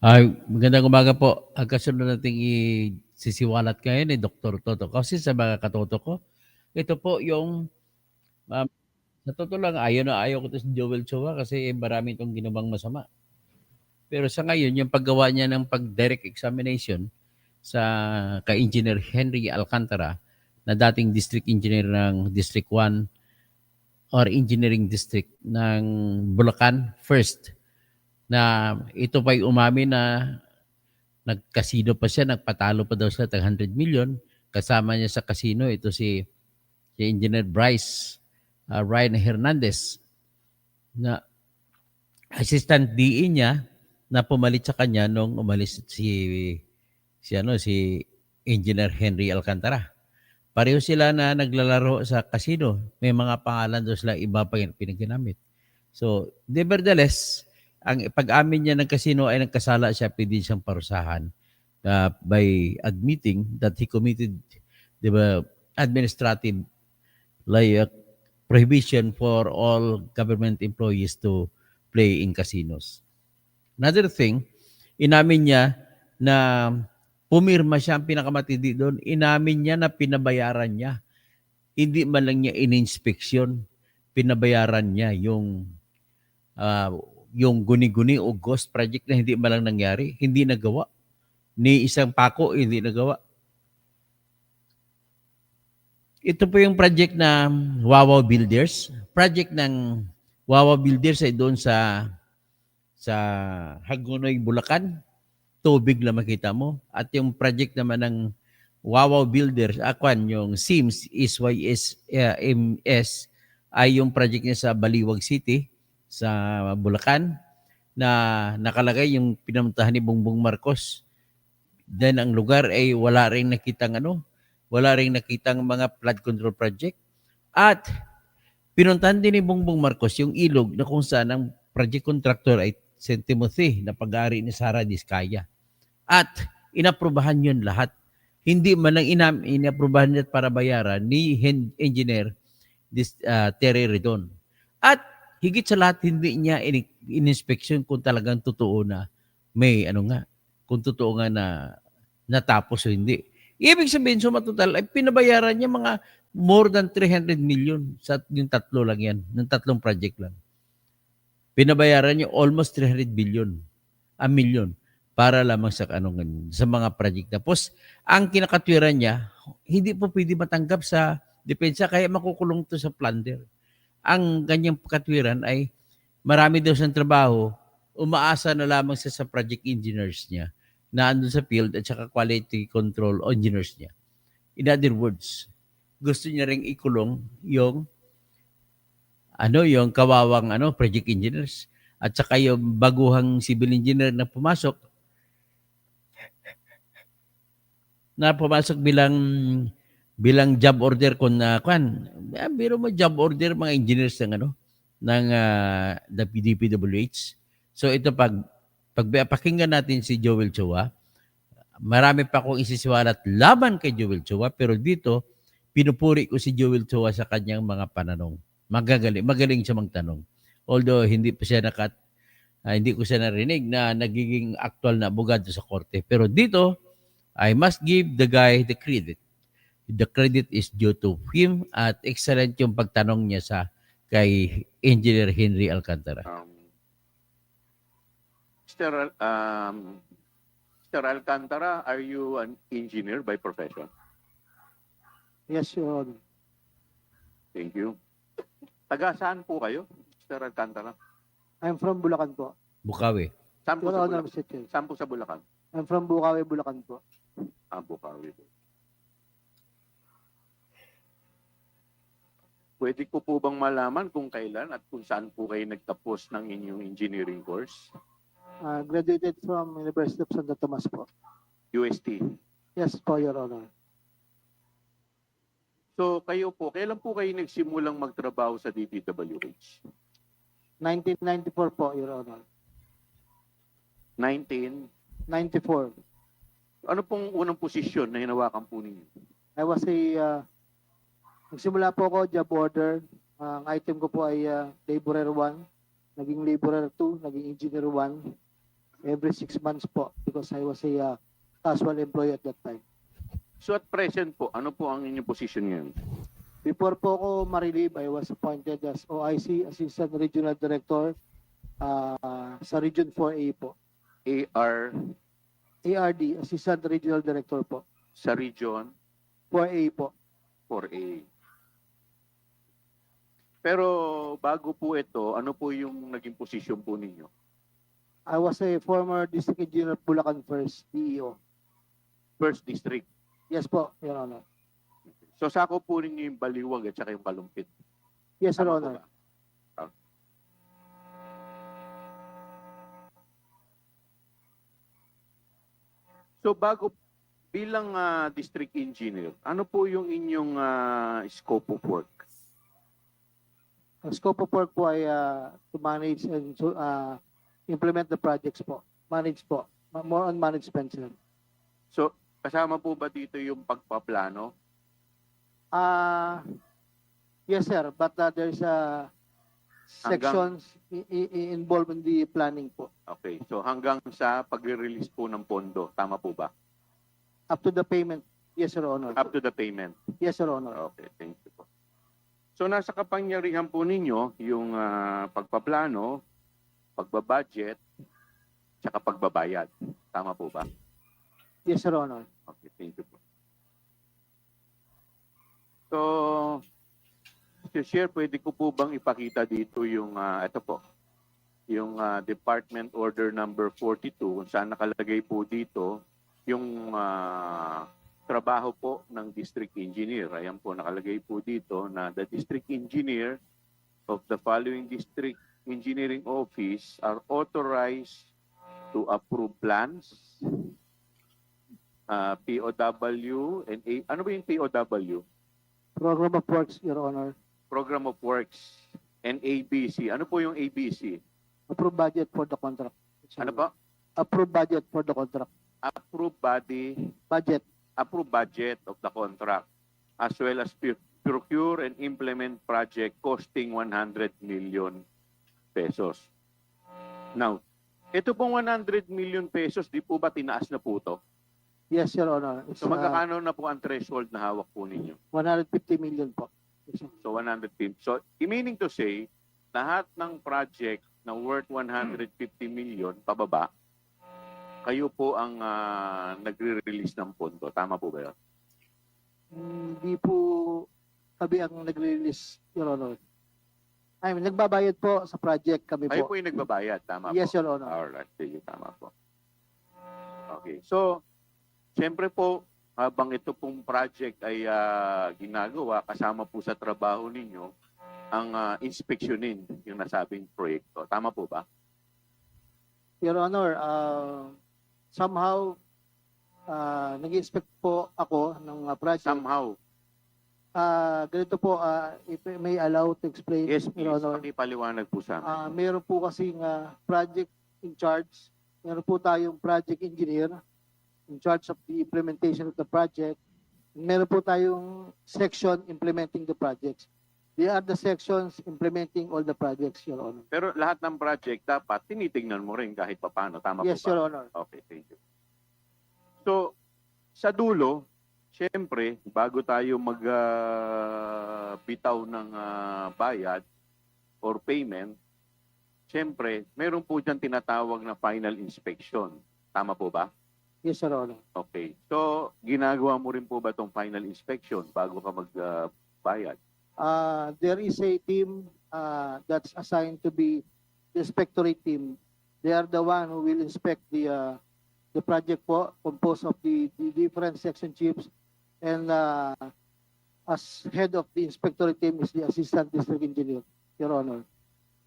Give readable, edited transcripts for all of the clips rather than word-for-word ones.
Ay, magandang umaga po. Ang kasunod nating isisiwalat ngayon ni Dr. Toto. Kasi sa mga katoto ko, ito po yung, um, sa totoo lang, ayaw ko to si Joel Chua kasi marami itong ginawang masama. Pero sa ngayon, yung paggawa niya ng pag-direct examination sa ka-engineer Henry Alcantara, na dating district engineer ng District 1 or Engineering District ng Bulacan First, na ito pa'y umamin na nagkasino pa siya, nagpatalo pa daw siya tag 100 million. Kasama niya sa casino ito si Engineer Bryce Ryan Hernandez na assistant DE niya na pumalit sa kanya nung umalis si Engineer Henry Alcantara. Pareho sila na naglalaro sa casino. May mga pangalan doon sila iba pa yung pinaginamit. So, nevertheless, ang pag-amin niya ng casino ay nagkasala siya, pwede siyang parusahan by admitting that he committed the administrative like prohibition for all government employees to play in casinos. Another thing, inamin niya na pumirma siya, ang pinakamatindi doon, inamin niya na pinabayaran niya. Hindi man lang niya ininspeksyon, pinabayaran niya ah, yung guni-guni o ghost project na hindi man lang nangyari, hindi nagawa. Ni isang pako, hindi nagawa. Ito po yung project na Wawa Builders. Project ng Wawa Builders ay doon sa Hagonoy, Bulacan. Tubig lang makita mo. At yung project naman ng Wawa Builders, yung SIMS, SYSMS, ay yung project niya sa Baliwag City, sa Bulacan, na nakalagay yung pinuntahan ni Bongbong Marcos. Then ang lugar ay wala ring nakitang mga flood control project. At pinuntahan din ni Bongbong Marcos yung ilog na kung saan ang project contractor ay St. Timothy na pag-aari ni Sara Diskaya. At inaprubahan yun lahat. Hindi man lang inaprubahan niya para bayaran ni engineer Terry Redon. At higit sa lahat, hindi niya ininspeksyon kung talagang totoo na kung totoo nga na natapos o hindi. Ibig sabihin, suma total, ay pinabayaran niya mga more than 300 million sa yung tatlo lang yan, ng tatlong project lang. Pinabayaran niya almost 300 billion, a million, para lamang sa mga project. Tapos, ang kinakatwiran niya, hindi po pwede matanggap sa depensa, kaya makukulong to sa plunder. Ang ganyang katwiran ay marami daw siyang trabaho, umaasa na lamang sa project engineers niya na andun sa field at saka quality control engineers niya. In other words, gusto niya ring ikulong yung kawawang project engineers at saka yung baguhang civil engineer na pumasok bilang job order biro mo job order mga engineers ng the DPWH. So ito pag pakinggan natin si Joel Chua, marami pa akong isisiwalat laban kay Joel Chua, pero dito pinupuri ko si Joel Chua sa kanyang mga pananong. Magaling siya magtanong. Although hindi ko siya narinig na nagiging actual na abogado sa korte. Pero dito, I must give the guy the credit. The credit is due to him at excellent yung pagtanong niya kay Engineer Henry Alcantara. Mr. Mr. Alcantara, are you an engineer by profession? Yes, Your Honor. Thank you. Taga saan po kayo, Mr. Alcantara? I'm from Bulacan po. Bukawi. Saan po Your sa Honor, Bulacan? Mr. Chair. Saan po sa Bulacan? I'm from Bukawi, Bulacan po. Bukawi po. Pwede ko po bang malaman kung kailan at kung saan po kayo nagtapos ng inyong engineering course? Graduated from University of Santo Tomas po. UST. Yes po, Your Honor. So kayo po, kailan po kayo nagsimulang magtrabaho sa DPWH? 1994 po, Your Honor. 1994. Ano pong unang posisyon na hinawakan po ninyo? I was nagsimula po ako, job order. Ang item ko po ay laborer 1, naging laborer 2, naging engineer 1. every 6 months po because I was a casual employee at that time. So at present po, ano po ang inyong position ngayon? Before po ako ma-relieve, I was appointed as OIC, Assistant Regional Director sa Region 4A po. AR ARD, Assistant Regional Director po. sa Region 4A po. 4A. Pero bago po ito, ano po yung naging position po ninyo? I was a former District Engineer of Bulacan First, DEO. First District. Yes po, Your Honor. So sako po ninyo yung Baliwag at saka yung Kalumpit. Yes, Your Tama po Honor. ba? Ah. So bago bilang district engineer, ano po yung inyong scope of work? Ang scope of work po ay to manage and implement the projects po. Manage po. More on management, sir. So kasama po ba dito yung pagpaplano? Yes, sir. But there's sections involved in the planning po. Okay. So hanggang sa pagre-release po ng pondo, tama po ba? Up to the payment. Yes, Your Honor. Up to the payment. Yes, Your Honor. Okay, thank you po. So nasa kapangyarihan po ninyo yung pagpaplano, pagbabudget, tsaka pagbabayad. Tama po ba? Yes, Your Honor. Okay, thank you po. So, Mr. Chair, pwede ko po bang ipakita dito yung, ito po, yung Department Order number 42, kung saan nakalagay po dito yung trabaho po ng District Engineer. Ayan po, nakalagay po dito na the District Engineer of the following District Engineering Office are authorized to approve plans, POW, and ano ba yung POW? Program of Works, Your Honor. Program of Works, and ABC. Ano po yung ABC? Approved budget for the contract. Ano po? Approved budget for the contract. Approved body, Budget. approved budget of the contract, as well as procure and implement project costing 100 million pesos. Now, ito pong 100 million pesos, di po ba tinaas na po ito? Yes, Your Honor. It's So magkakano na po ang threshold na hawak po ninyo? 150 million po. Yes, sir. So 150. So meaning to say, lahat ng project na worth 150 million pababa, kayo po ang nagre-release ng pondo. Tama po ba yun? Hindi po kami ang nag-release, Your Honor. I mean, nagbabayad po sa project kami Kayo po. po yung nagbabayad. Tama Yes, po. Your Honor. Alright. Sige, tama po. Okay. So, siyempre po, habang ito pong project ay ginagawa, kasama po sa trabaho ninyo, ang inspeksyonin yung nasabing proyekto. Tama po ba? Your Honor, somehow, nag-inspect po ako ng project. Somehow. Ganito po, if I may allow to explain, Yes, Your please. Honor. Pakipaliwanag po sa amin. Meron po kasing project in charge. Meron po tayong project engineer in charge of the implementation of the project. Meron po tayong section implementing the projects. They are the sections implementing all the projects, Your Honor. Pero lahat ng project dapat tinitingnan mo rin kahit papaano. Tama Yes, po ba? Your Honor. Okay, thank you. So, sa dulo, siyempre, bago tayo magbitaw ng bayad or payment, siyempre, meron po dyan tinatawag na final inspection. Tama po ba? Yes, Your Honor. Okay. So, ginagawa mo rin po ba itong final inspection bago ka magbayad? There is a team that's assigned to be the inspectorate team. They are the one who will inspect the project po, composed of the different section chiefs, and as head of the inspectorate team is the assistant district engineer, Your Honor.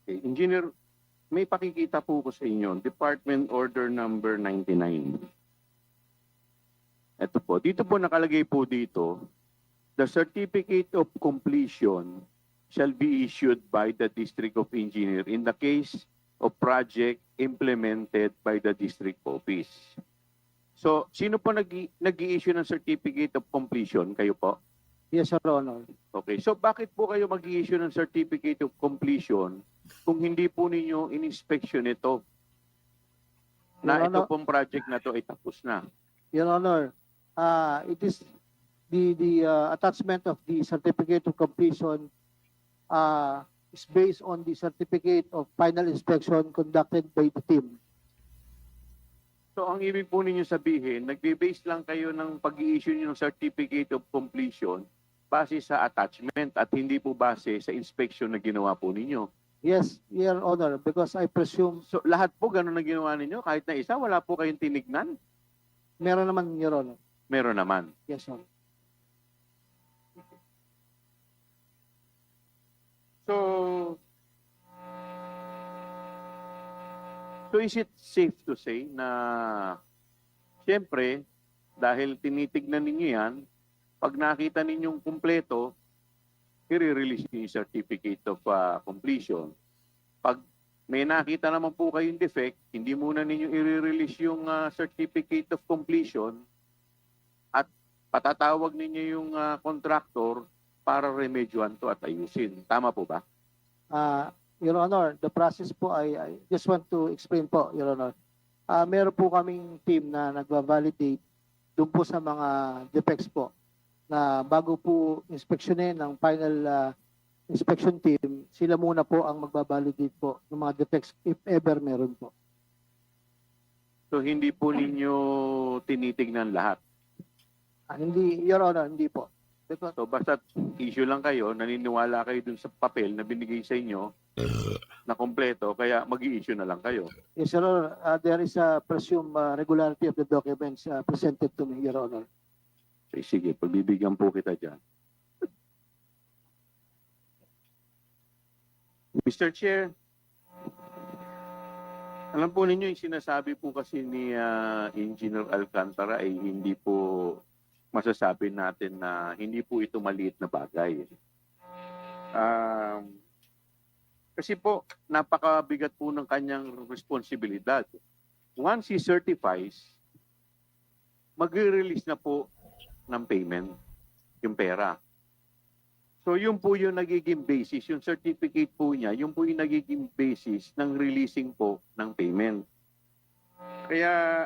Okay. Engineer, may pakikita po ko sa inyo, Department Order number 99. Ito po. Dito po nakalagay po dito, the certificate of completion shall be issued by the District of Engineer in the case of project implemented by the district office. So, sino po nag-i-issue ng certificate of completion? Kayo po? Yes, Your Honor. Okay. So, bakit po kayo mag-i-issue ng certificate of completion kung hindi po ninyo in-inspection ito? na Your ito Honor, pong project na to ay tapos na. Your Honor, it is the attachment of the certificate of completion is based on the certificate of final inspection conducted by the team. So ang ibig po ninyo sabihin, nagbe-base lang kayo ng pag-i-issue ng certificate of completion base sa attachment at hindi po base sa inspection na ginawa po ninyo. Yes, Your Honor, because I presume So lahat po ganun na ginawa ninyo? Kahit na isa, wala po kayong tinignan? meron naman, Your Honor. Meron naman. Yes, Your Honor. So is it safe to say na siyempre, dahil tinitignan ninyo yan, pag nakita ninyong kumpleto, i-release niyo yung certificate of completion. Pag may nakita naman po kayong defect, hindi muna ninyo i-release yung certificate of completion at patatawag ninyo yung contractor para remedyohan to at ayusin. Tama po ba? Your Honor, the process po I just want to explain po, Your Honor. Meron po kaming team na nagva-validate doon po sa mga defects po na bago po inspeksyonin ng final inspection team, sila muna po ang magbabalidate po ng mga defects if ever meron po. So hindi po ninyo tinitignan lahat. Hindi, Your Honor, hindi po. Because, So basta issue lang kayo, naniniwala kayo dun sa papel na binigay sa inyo na kompleto, kaya mag-i-issue na lang kayo. yes, Your Honor, there is a presumed regularity of the documents presented to me, Your Honor. Sige, pagbibigyan po kita dyan. Mr. Chair, alam po ninyo, yung sinasabi po kasi ni Engineer Alcantara ay hindi po masasabi natin na hindi po ito maliit na bagay. Kasi po, napakabigat po ng kanyang responsibilidad. Once he certifies, mag-release na po ng payment, yung pera. So yun po yung nagiging basis, yung certificate po niya, yun po yung nagiging basis ng releasing po ng payment. Kaya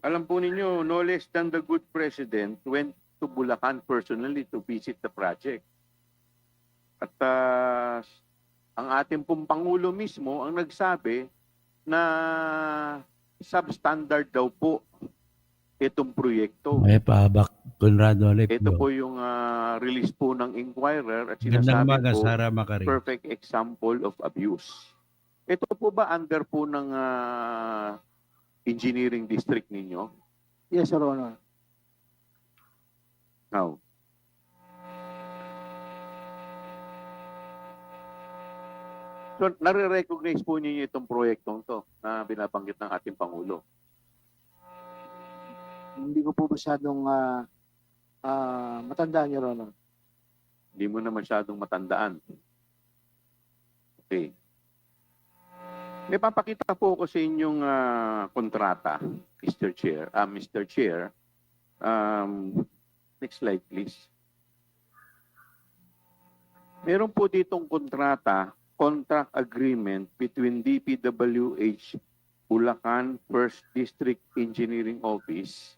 alam po ninyo, no less than the good president went to Bulacan personally to visit the project. At ang ating pong Pangulo mismo ang nagsabi na substandard daw po itong proyekto. May pahabak, Conrado Alep. Ito po yung release po ng inquirer at Gandang sinasabi umaga, po Sara Macari. perfect example of abuse. Ito po ba under po ng engineering district ninyo? Yes, Your Honor. Now, so nare-recognize po ninyo itong proyektong to na binabanggit ng ating Pangulo. Hindi ko po masyadong matandaan, Your Honor. Hindi mo na masyadong matandaan. Okay. May papakita po ko sa inyong kontrata, Mr. Chair. Mr. Chair, next slide please. Meron po ditong kontrata, contract agreement between DPWH Bulacan 1st District Engineering Office.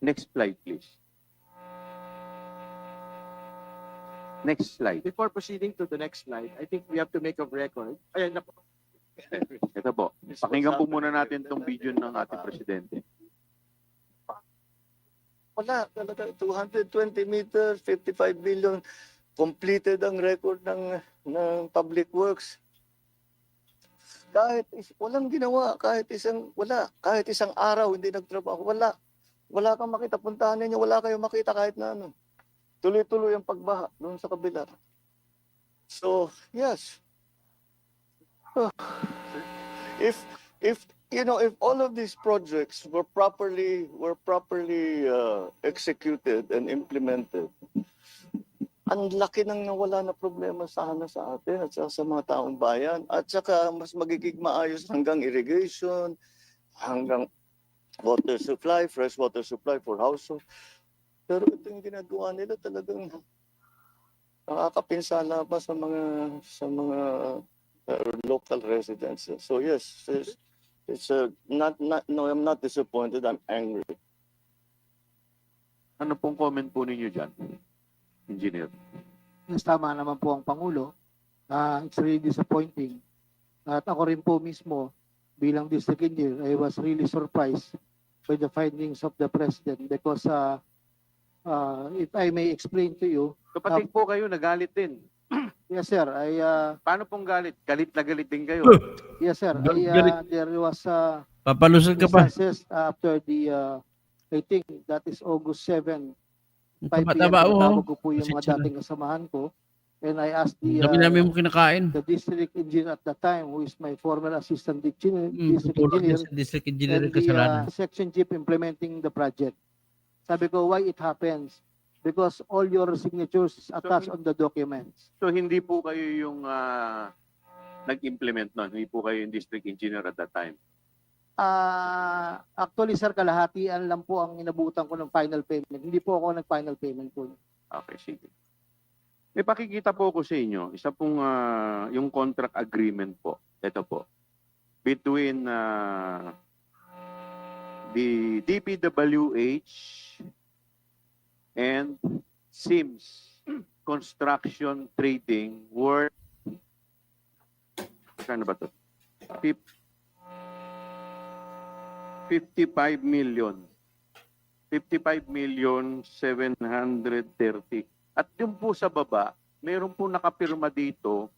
Next slide please. Next slide. Before proceeding to the next slide, I think we have to make a record. Ayan na po. Ito po. Pakinggan po muna natin itong video ng ating presidente. Wala, talaga 220 meters, 55 billion. Completed ang record ng Public Works. Walang ginawa, kahit isang araw hindi nagtrabaho, wala kang makita, puntahan ninyo, wala kayong makita kahit na ano. Tuloy-tuloy ang pagbaha doon sa kabila. So, yes. If all of these projects were properly executed and implemented, ang laki nang nawala na problema sana sa atin at sa mga taong bayan. At saka mas magiging maayos hanggang irrigation, hanggang water supply, fresh water supply for household. Pero ito yung ginagawa nila talagang nakakapinsala pa sa mga or local residents. So yes, no, I'm not disappointed. I'm angry. Ano pong comment po ninyo dyan, Engineer? Yes, tama naman po ang Pangulo. It's really disappointing. At ako rin po mismo, bilang district engineer, I was really surprised by the findings of the President because if I may explain to you, Kapatid po kayo, nagalit din. yes sir, Paano pong galit? Galit na galit din kayo. yes sir, Galit. there was Papalusot ka pa. instances after the, I think that is August 7, 5 p.m. Taba-taba mo. Tinatawag ko po yung Pasensya mga na. dating kasamahan ko. And I asked Dami namin mo kinakain. the district engineer at the time, who is my former assistant district Tulog din engineer, sa district engineer and kasalanan. the section chief implementing the project. Sabi ko, why it happens? Because all your signatures is attached on the documents. So hindi po kayo yung nag-implement nun? Hindi po kayo yung district engineer at that time? Actually, sir, kalahatian lang po ang inabutan ko ng final payment. Hindi po ako nag-final payment po. Okay, sige. May pakikita po ko sa inyo, isa pong yung contract agreement po. Ito po. Between the DPWH and Sims Construction Trading worth, ano ba ito? 55 million. 55,730,000. At yung po sa baba, meron po nakapirma dito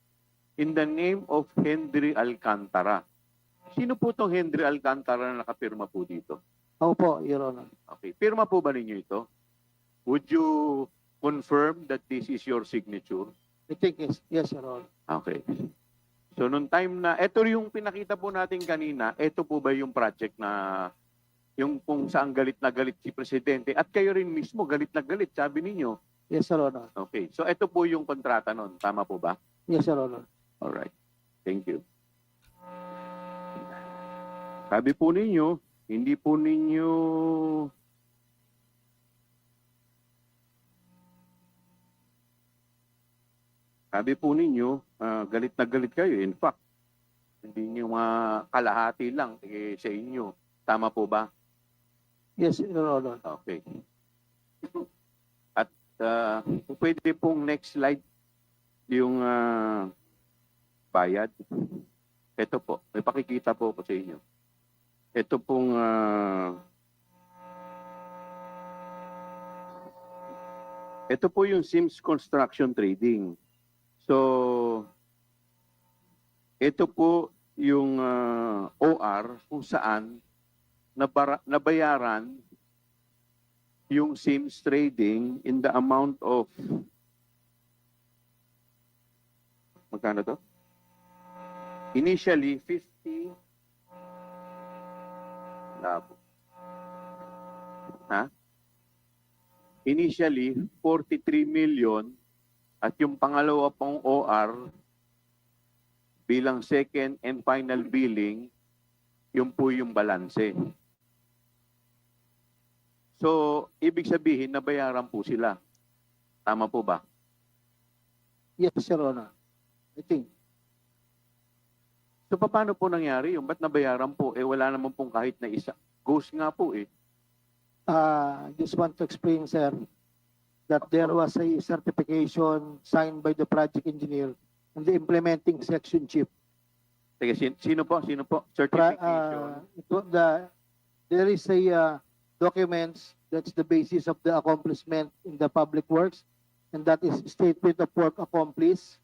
in the name of Henry Alcantara. Sino po itong Henry Alcantara na nakapirma po dito? Ako po, Your Honor. Okay. Pirma po ba ninyo ito? Would you confirm that this is your signature? I think yes, Your Honor. Okay. So, nung time na, ito yung pinakita po natin kanina, ito po ba yung project na, yung kung saan galit na galit si Presidente, at kayo rin mismo galit na galit, sabi ninyo. Yes, Your Honor. Okay. So, ito po yung kontrata nun. Tama po ba? Yes, Your Honor. Alright. Thank you. Sabi po ninyo, hindi po ninyo galit na galit kayo. In fact, hindi nyo kalahati lang sa inyo. Tama po ba? Yes, Your Honor. Okay. At pwede pong next slide yung bayad. Ito po. May pakikita po ko sa inyo. Ito pong ito po yung Sims Construction Trading. So, ito po yung OR kung saan nabayaran yung Sims Trading in the amount of magkano to? Initially, 50 labo. Ha? Initially, 43 million at yung pangalawa pong OR bilang second and final billing, yun po yung balanse. So, ibig sabihin, nabayaran po sila. Tama po ba? Yes, Your Honor. I think. So, paano po nangyari yung ba't nabayaran po? Wala naman pong kahit na isa. Ghost nga po Just want to explain, sir, that there was a certification signed by the project engineer and the implementing section chief. Sige, sino po? Sino po? Certification. There is a documents that's the basis of the accomplishment in the public works, and that is statement of work accomplished,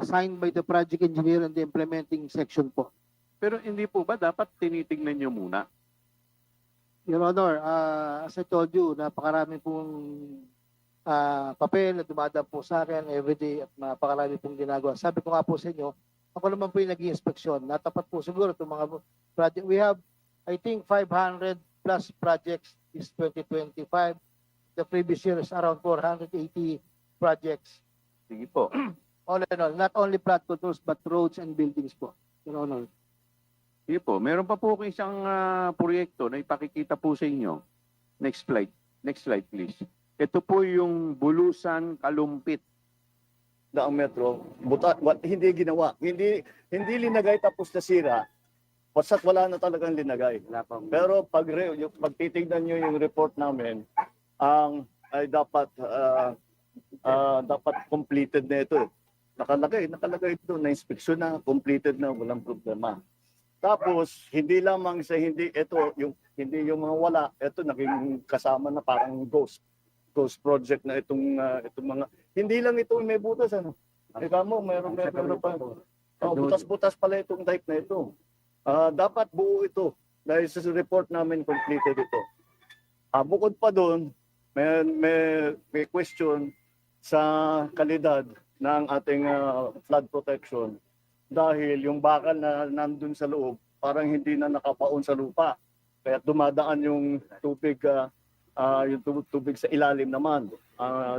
signed by the project engineer and the implementing section po. Pero hindi po ba dapat tinitingnan nyo muna? Your Honor, as I told you, napakarami pong papel na dumadaan po sa akin everyday at napakarami pong ginagawa. Sabi ko nga po sa inyo, ako naman po yung nag-i-inspeksyon. Natapat po siguro itong mga project. We have, I think, 500 plus projects this 2025. The previous year is around 480 projects. Sige po. All in all, not only plant controls but roads and buildings po. Your Honor. Sige po. Meron pa po akong isang proyekto na ipakikita po sa inyo. Next slide. Next slide, please. Ito po yung Bulusan Kalumpit daang metro, hindi ginawa. Hindi linagay tapos nasira. Basta't wala na talagang linagay. Pero yung pagtitignan nyo yung report namin, ay dapat dapat completed na ito. Nakalagay ito na inspeksyon na, completed na, walang problema. Tapos hindi lamang sa hindi yung mga wala, ito naging kasama na parang ghost project na itong mga hindi lang ito may butas ano. Ikaw mo meron pa. Butas-butas pala itong dike na ito. Dapat buo ito dahil sa report namin completed ito. Bukod pa doon, may question sa kalidad ng ating flood protection dahil yung bakal na nandun sa loob parang hindi na nakapaon sa lupa. Kaya dumadaan yung tubig sa ilalim naman.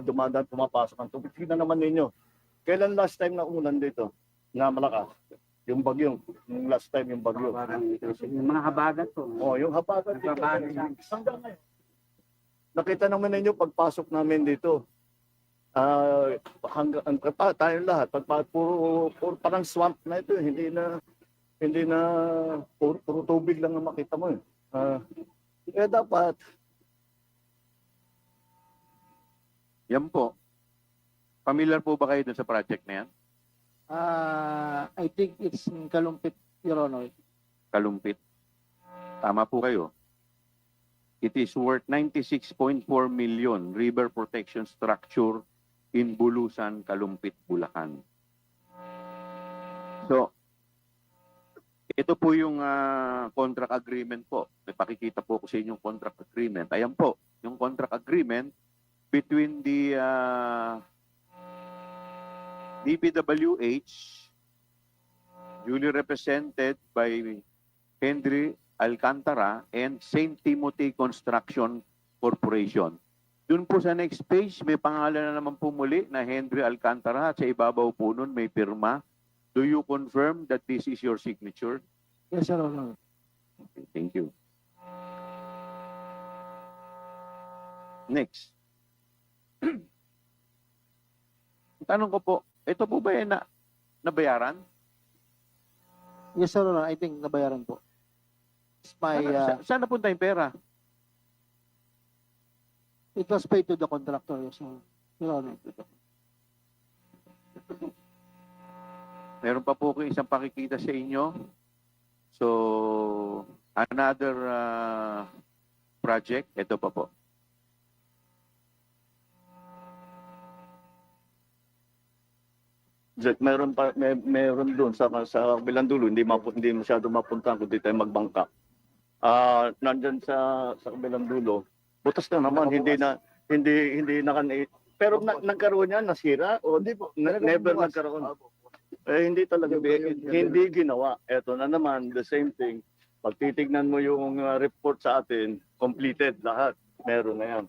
Dumadaan, pumapasok ang tubig. Tignan naman ninyo. Kailan last time na umulan dito na malakas? Yung bagyo. Yung last time yung bagyo. Yung mga habagat po. Yung habagat dito. Hanggang ngayon. Nakita naman ninyo pagpasok namin dito. Tayo lahat. Puro parang swamp na ito. Hindi na puro tubig lang ang makita mo. Kaya dapat Yan po. Familiar po ba kayo dun sa project na yan? I think it's in Kalumpit, Your Honor. Kalumpit. Tama po kayo. It is worth 96.4 million river protection structure in Bulusan, Kalumpit, Bulacan. So, ito po yung contract agreement po. May pakikita po ko sa inyong contract agreement. Ayan po, yung contract agreement between the DPWH, duly represented by Henry Alcantara, and St. Timothy Construction Corporation. Doon po sa next page, may pangalan na naman po muli na Henry Alcantara at sa ibabaw po nun may pirma. Do you confirm that this is your signature? Yes, Your Honor. Okay, thank you. Next. Tanong ko po, ito po ba yan na nabayaran? Yes, Your Honor. I think nabayaran po. It's my, Saan napunta yung pera? it was paid to the contractor, yes, Your Honor. Meron pa po kong isang pakikita sa inyo. So, another project. Ito pa po. Jack, meron doon sa kabilang dulo, hindi masyado mapunta kundi tayo magbangka. Nandyan sa kabilang dulo, butas na naman, hindi pero nagkaroon yan, nasira o hindi po, never nagkaroon. Hindi talaga, hindi ginawa. Ito na naman, the same thing. Pag titignan mo yung report sa atin, completed lahat. Meron na yan.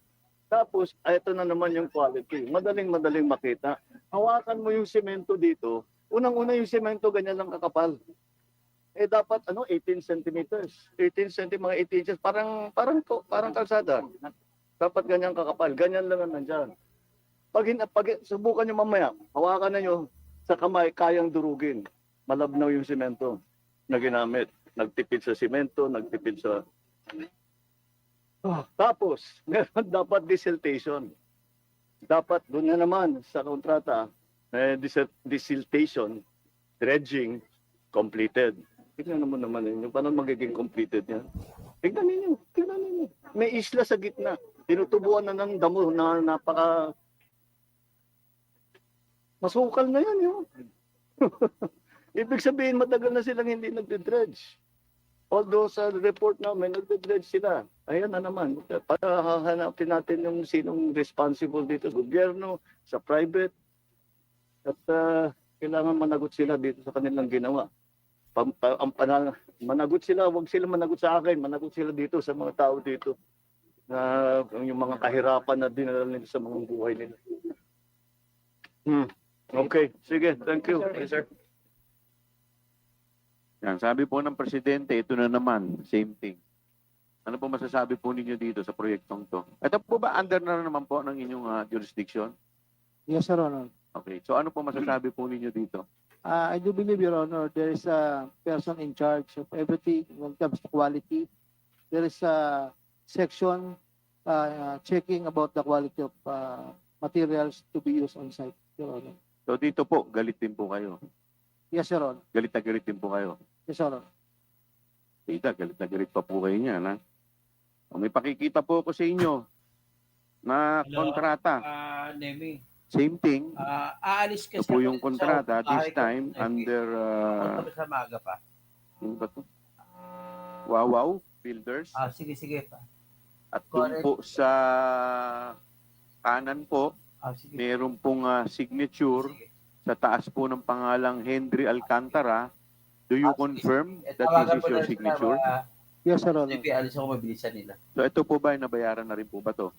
Tapos, ito na naman yung quality. Madaling makita. Hawakan mo yung semento dito. Unang-una yung semento, ganyan lang kakapal. Dapat 18 centimeters. 18 cm, mga 18 inches. Parang kalsada. Dapat ganyan kakapal. Ganyan lang nandyan. Pag subukan nyo mamaya, hawakan na nyo sa kamay, kayang durugin. Malabnaw yung semento na ginamit. Nagtipid sa semento, nagtipid sa... Tapos, meron dapat desiltation. Dapat doon na naman sa kontrata, desiltation, dredging, completed. Tignan naman ninyo, paano magiging completed yan? Tignan ninyo. May isla sa gitna. Tinutubuan na ng damo na napaka... Masukal na yan, yun. Ibig sabihin, matagal na silang hindi nagde-dredge. Although sa report namin, nagde-dredge sila. Ayan na naman. Para hahanapin natin yung sinong responsible dito. Gobyerno, sa private. At kailangan managot sila dito sa kanilang ginawa. Managot sila, huwag sila managot sa akin. Managot sila dito sa mga tao dito. Na yung mga kahirapan na dinala nila sa mga buhay nila. Okay, sige. Thank you. Yes, sir. Yan, sabi po ng Presidente, ito na naman, same thing. Ano po masasabi po ninyo dito sa proyektong to? Ito po ba under na naman po ng inyong jurisdiction? Yes, Your Honor. Okay. So ano po masasabi po ninyo dito? I do believe, Your Honor, there is a person in charge of everything when it comes to quality. There is a section checking about the quality of materials to be used on site, Your Honor. So dito po, galit din po kayo. Yes, Your Honor. Galit na galit din po kayo. Yes, Your Honor. Tita, galit na galit pa po kayo niyan, ha? O, may pakikita po ako sa inyo na Hello? kontrata. Nemi, Same thing. aalis Ito kasi po ako yung sa kontrata. bahay This ko, time, Nemi. under... Punta ba sa maaga pa? ano ba to? Wow Builders. Sige, sige pa. At doon correct. po sa kanan po, Sige. meron pong signature Sige. sa taas po ng pangalang Henry Alcantara. Do you Sige, confirm sige. that Tawagan this is mo your na sila, signature? Yes, Your Honor. Sige, alis ako, mabilisan nila. So ito po ba, nabayaran na rin po ba to?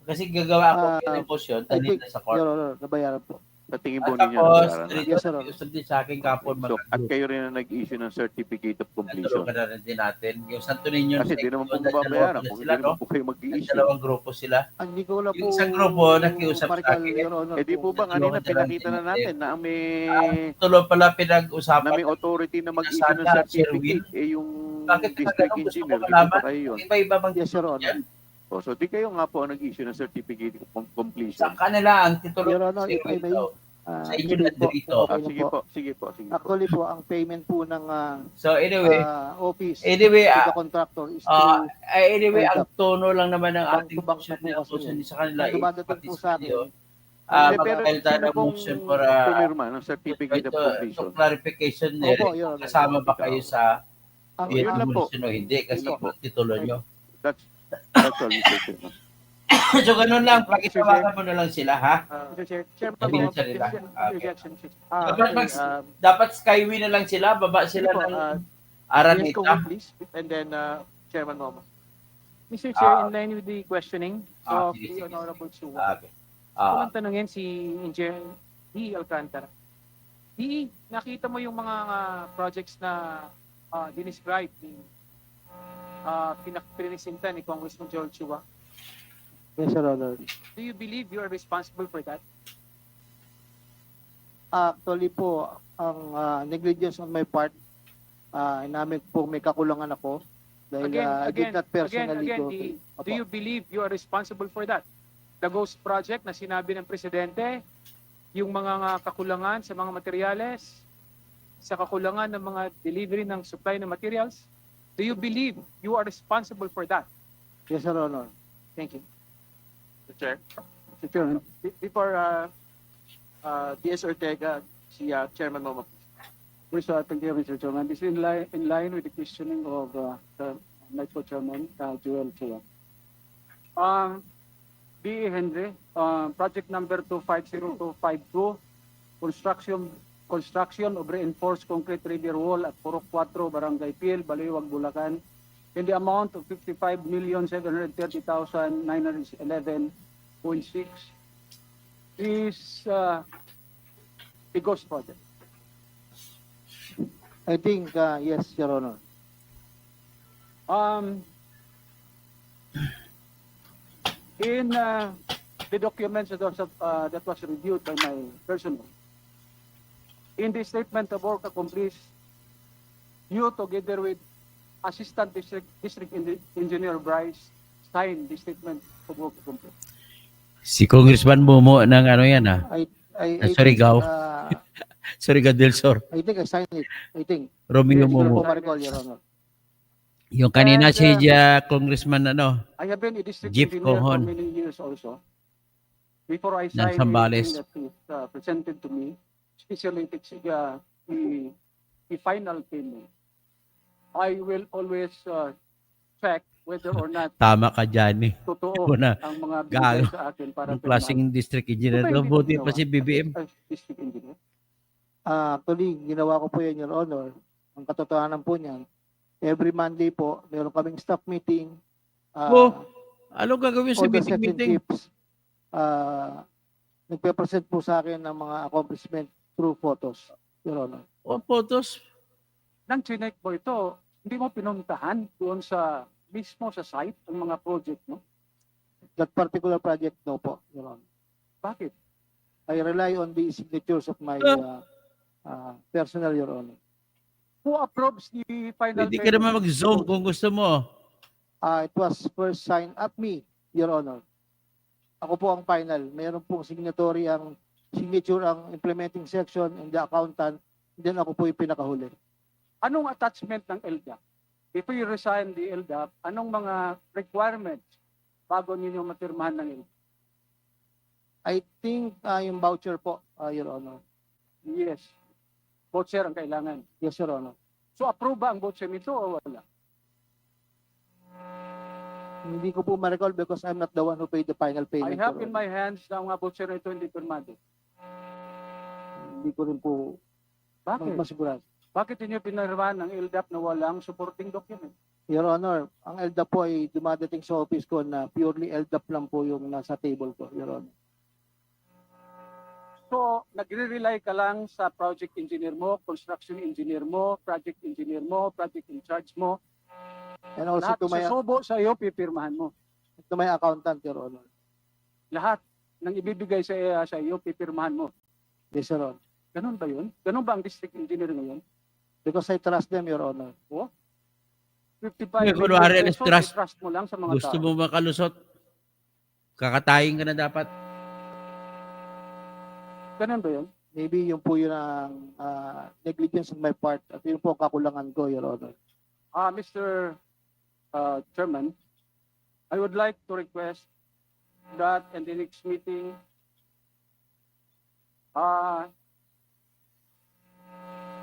Kasi gagawa ako ng motion, I talin think, na sa court. Your Honor, nabayaran po. Sa tingin At po ninyo, tapos, nabayaran na. Yes, sir. usap din sa akin kapon So, at mga kayo rin na nag-issue ng certificate of completion. Natulungan na rin din natin. Yung Santo Niño, Kasi di naman po mababayaran kung hindi naman po kayo mag-i-issue. dalawang grupo sila. Hindi ko wala po Yung isang grupo, nakiusap sa marikal, akin. Your Honor. Eh di po ba kanina pinakita na natin na ang may Tuloy pala pinag-usapan. na may authority na mag-issue ng certificate eh yung Bakit district talaga gusto engineer, ko di malaman? po ba kayo yun? Iba-iba bang Yes, Your Honor. yan? Oh, so di kayo nga po ang nag-issue ng certificate of completion. Sa kanila ang titulo Your Honor, if I may, Sa inyo sige na dito. okay lang Sige po. po, sige po, sige po. Actually po, ang payment po ng So anyway, office anyway, to the contractor is through anyway, Hold ang tono lang naman ng Bank ating to bank motion na po kasi sa kanila Ang dumadating po sa akin, Hindi, pero magkakail tayo sino ng pong motion for pumirma ng certificate of completion? clarification there. Opo, Your Honor. Kasama ba kayo sa ang, Yun lang po. motion o hindi? Kasi Yun lang po. titulo nyo. That's all, Mr. Chairman. So ganun lang, pakitawagan mo na lang sila, ha? Mr. Chair, Chairman, Sabihin po, sa nila. Okay. objection, sir. Dapat dapat skyway na lang sila, baba sila Sige po, ng yes, Araneta. go please. And then, Chairman Momo. Mr. Chair, in line with the questioning of sige, the sige, Honorable Suwa, Okay. ko lang tanungin si Engineer D. Alcantara. D, nakita mo yung mga projects na dinescribe ni pinakpinisinta ni Congressman George Chua. yes, Your Honor. Do you believe you are responsible for that? Actually po, ang negligence on my part, namin po may kakulangan ako dahil I did not personally go to. do you believe you are responsible for that? The Ghost Project na sinabi ng Presidente, yung mga kakulangan sa mga materyales, sa kakulangan ng mga delivery ng supply ng materials, do you believe you are responsible for that? Yes, Your Honor. Thank you. Mr. Chair, Mr. Chairman. before DS Ortega, si Chairman Momo. First, thank you, Mr. Chairman. This is in line with the questioning of the my co-chairman, Joel Chua. B. Henry, project number 250252, construction of reinforced concrete river wall at Purok 4, Barangay Pil, Baliwag, Bulacan, in the amount of 55,730,911.6 is a ghost project. I think, yes, Your Honor. In the documents that was reviewed by my personnel, in the statement of work accomplished, you together with Assistant District Engineer Bryce signed the statement of work accomplished. Si Congressman Momo ng ano yan, ha? Surigao. Surigao del Sur. I think I signed it. I think. Romeo Hindi ko Momo. po ma-recall, Your Honor. Yung kanina And, si Congressman ano, I have been a district Jeep engineer for Cohon. many years also. Before I Ng signed Zambales. anything that is presented to me, especially if it's the final payment, I will always check whether or not tama ka dyan, eh. totoo Una, ang mga gago. binigay sa akin para Yung klaseng district engineer. Ito ba hindi Buti ginawa? pa si BBM. District engineer. Actually, ginawa ko po yan, Your Honor. Ang katotohanan po niyan, every Monday po, meron kaming staff meeting. Ano gagawin sa All the second meeting? chiefs, nagpe-present po sa akin ng mga accomplishment through photos, Your Honor. O photos? Nang chinek mo ito, hindi mo pinuntahan doon sa mismo sa site ang mga project mo. That particular project, no po, Your Honor. Bakit? I rely on the signatures of my personnel, Your Honor. Who approves the final Pwede ka naman payment? mag-zoom kung gusto mo. It was first signed at me, Your Honor. Ako po ang final. Meron pong signature ang implementing section and the accountant. Then ako po yung pinakahuli. Anong attachment ng LDAP? If you resign the LDAP, anong mga requirements bago ninyo matirmahan ng LDAP? I think yung voucher po, Your Honor. Yes. Voucher ang kailangan. Yes, Your Honor. So approve ba ang voucher nito o wala? Hindi ko po ma-recall because I'm not the one who paid the final I payment. have Your in Honor. my hands na mga voucher na ito hindi pirmado. Hindi ko rin po Bakit? masigurado. Bakit ninyo pinirmahan ng LDAP na walang supporting document? Your Honor, ang LDAP po ay dumadating sa office ko na purely LDAP lang po yung nasa table ko, Your Honor. So, nagre-rely ka lang sa project engineer mo, construction engineer mo, project engineer mo, project in charge mo. And also Lahat to my, susubo sa iyo, pipirmahan mo. accountant, Your Honor. Lahat ng ibibigay sa iyo, pipirmahan mo. Yes, Your Honor. Ganun ba yun? Ganun ba ang district engineer ngayon? Because I trust them, Your Honor. 55 May kunwari, million let's pesos, trust. i-trust mo lang sa mga Gusto tao. mo makalusot, kakatayin ka na dapat. Ganun ba yun? Maybe yung po yun ang negligence on my part at yun po ang kakulangan ko, Your Honor. Mr. Chairman, I would like to request that in the next meeting,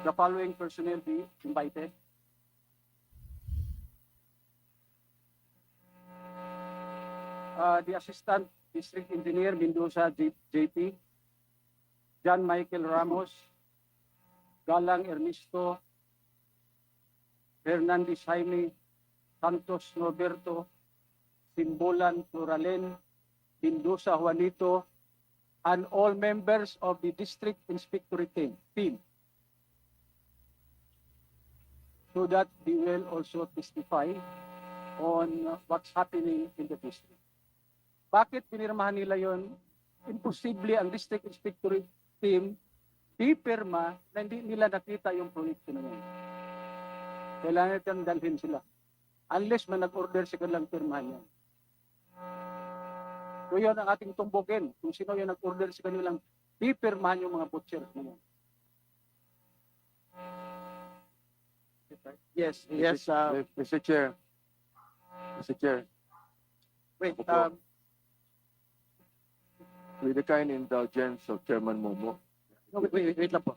the following personnel be invited. The Assistant District Engineer Mendoza JP, John Michael Ramos, Galang Ernesto, Hernandez Jaime, Santos Norberto, Simbolan Pluralen, Mendoza Juanito, and all members of the District Inspectorate team, so that they will also testify on what's happening in the district. Bakit pinirmahan nila yon? Imposible ang District Inspectorate team pipirma na hindi nila nakita yung proyekto na yun. Kailangan natin dalhin sila. Unless man nag-order sa kanilang pirmahan yan. So yun ang ating tumbukin. Kung sino yung nag-order sa kanilang pipirmahan yung mga butchers na yan. Yes, yes. Mr. Chair. Mr. Chair, Wait, Opo. with the kind indulgence of Chairman Momo, no, wait lang po.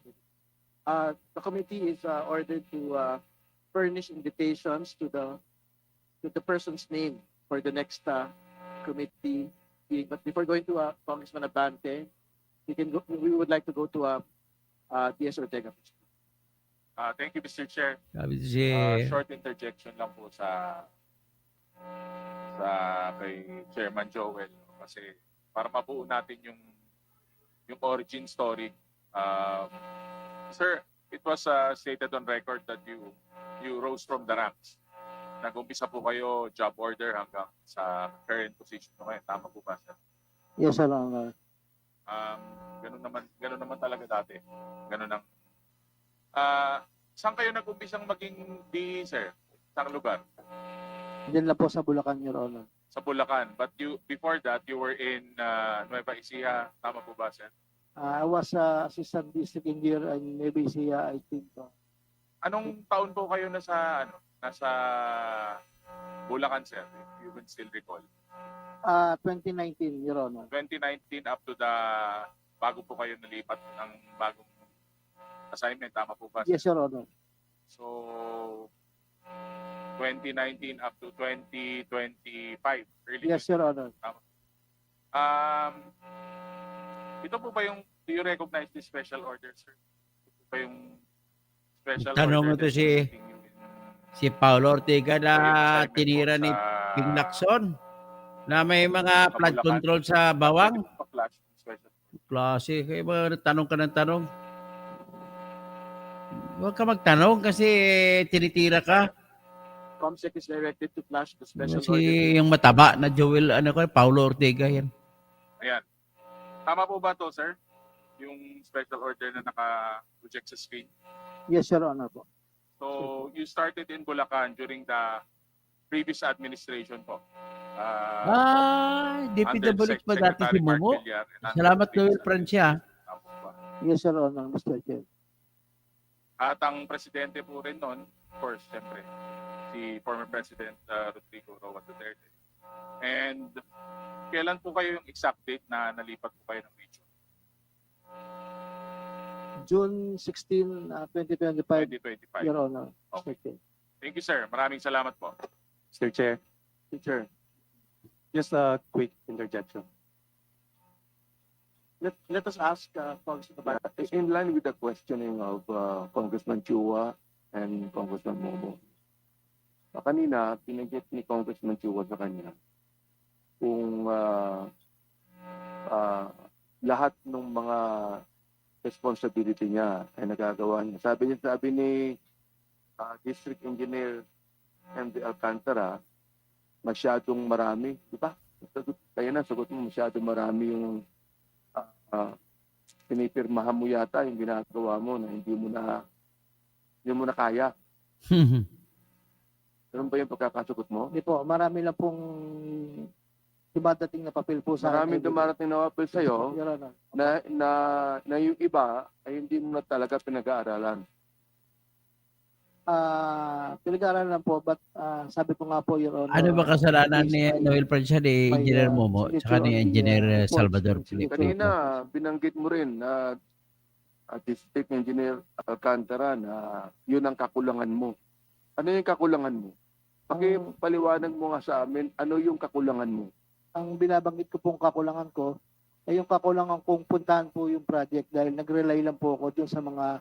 The committee is ordered to furnish invitations to the person's name for the next committee meeting. But before going to Congressman Abante, we would like to go to DS Ortega. Thank you, Mr. Chair. Sabi si, Short interjection lang po sa kay Chairman Joel kasi para mabuo natin yung origin story. Sir, it was stated on record that you rose from the ranks. Nag-umpisa po kayo job order hanggang sa current position mo ngayon. Tama po ba, sir? Yes, Your Honor. Ganun naman talaga dati. Ganun ang saan kayo nag-umpisang maging DE, sir? Saan lugar? Diyan lang po sa Bulacan, Your Honor. Sa Bulacan. But before that, you were in Nueva Ecija. Tama po ba, sir? I was assistant district engineer in Nueva Ecija, I think. Anong taon po kayo nasa Bulacan, sir? If you can still recall. 2019, Your Honor. 2019 up to the bago po kayo nalipat ng bagong assignment. Tama po ba, sir? Yes, Your Honor. So, 2019 up to 2025. Early Yes, Your Honor. Ito po ba yung, do you recognize this special order, sir? Ito po ba yung special Tanong mo order to that si- is giving you in- si Paulo Ortega na yung assignment tinira po ni sa- Ping Lacson na may mga sa flood Bulacan? control sa bawang. Pwede po pa-flash yung special order. Klase, kaya ba tanong ka ng tanong? Huwag ka magtanong kasi tinitira ka. COMSEC is directed to flash the special order. Si yung mataba na Joel, Paulo Ortega yan. Ayan. Tama po ba to, sir? yung special order na naka-project sa screen. Yes, Your Honor po. So, you started in Bulacan during the previous administration po. Under DPWH pa dati si Secretary Mark Momo. Villar and under Salamat, the previous Noel Francia. administration. Tama po ba? Yes, Your Honor, Mr. Chair. At ang presidente po rin noon, of course, siyempre, si former President Rodrigo Roa Duterte. And kailan po kayo yung exact date na nalipat po kayo ng region? June 16, 2025, 2025. Your Honor. Okay. Mr. Chair. Thank you, sir. Maraming salamat po. Mr. Chair. Teacher, just a quick interjection. Let us ask Congressman Abad. In line with the questioning of Congressman Chua and Congressman Momo, kanina, pinagit ni Congressman Chua sa kanya kung lahat ng mga responsibility niya ay nagagawa niya. Sabi ni District Engineer MD Alcantara, masyadong marami, di ba? Kaya na, sagot mo, masyadong marami yung pinipirmahan mo yata yung ginagawa mo na hindi mo na kaya. Ganun ba yung pagkakasagot mo? Hindi po, marami lang pong dumadating na papel po sa Maraming akin. dumarating na apel sa'yo Your Honor. na yung iba ay hindi mo na talaga pinag-aaralan. Pinag-aaralan lang po, but sabi ko nga po, Your Honor. Ano ba kasalanan ni Please, Noel Francia ni may, Engineer Momo signature tsaka ni on the, Engineer reports Salvador ng Filippo? Kanina, binanggit mo rin na District Engineer Alcantara na yun ang kakulangan mo. Ano yung kakulangan mo? Pakipaliwanag mo nga sa amin, ano yung kakulangan mo? Ang binabanggit ko pong kakulangan ko, ay yung kakulangan kong puntahan po yung project dahil nag-rely lang po ako dun sa mga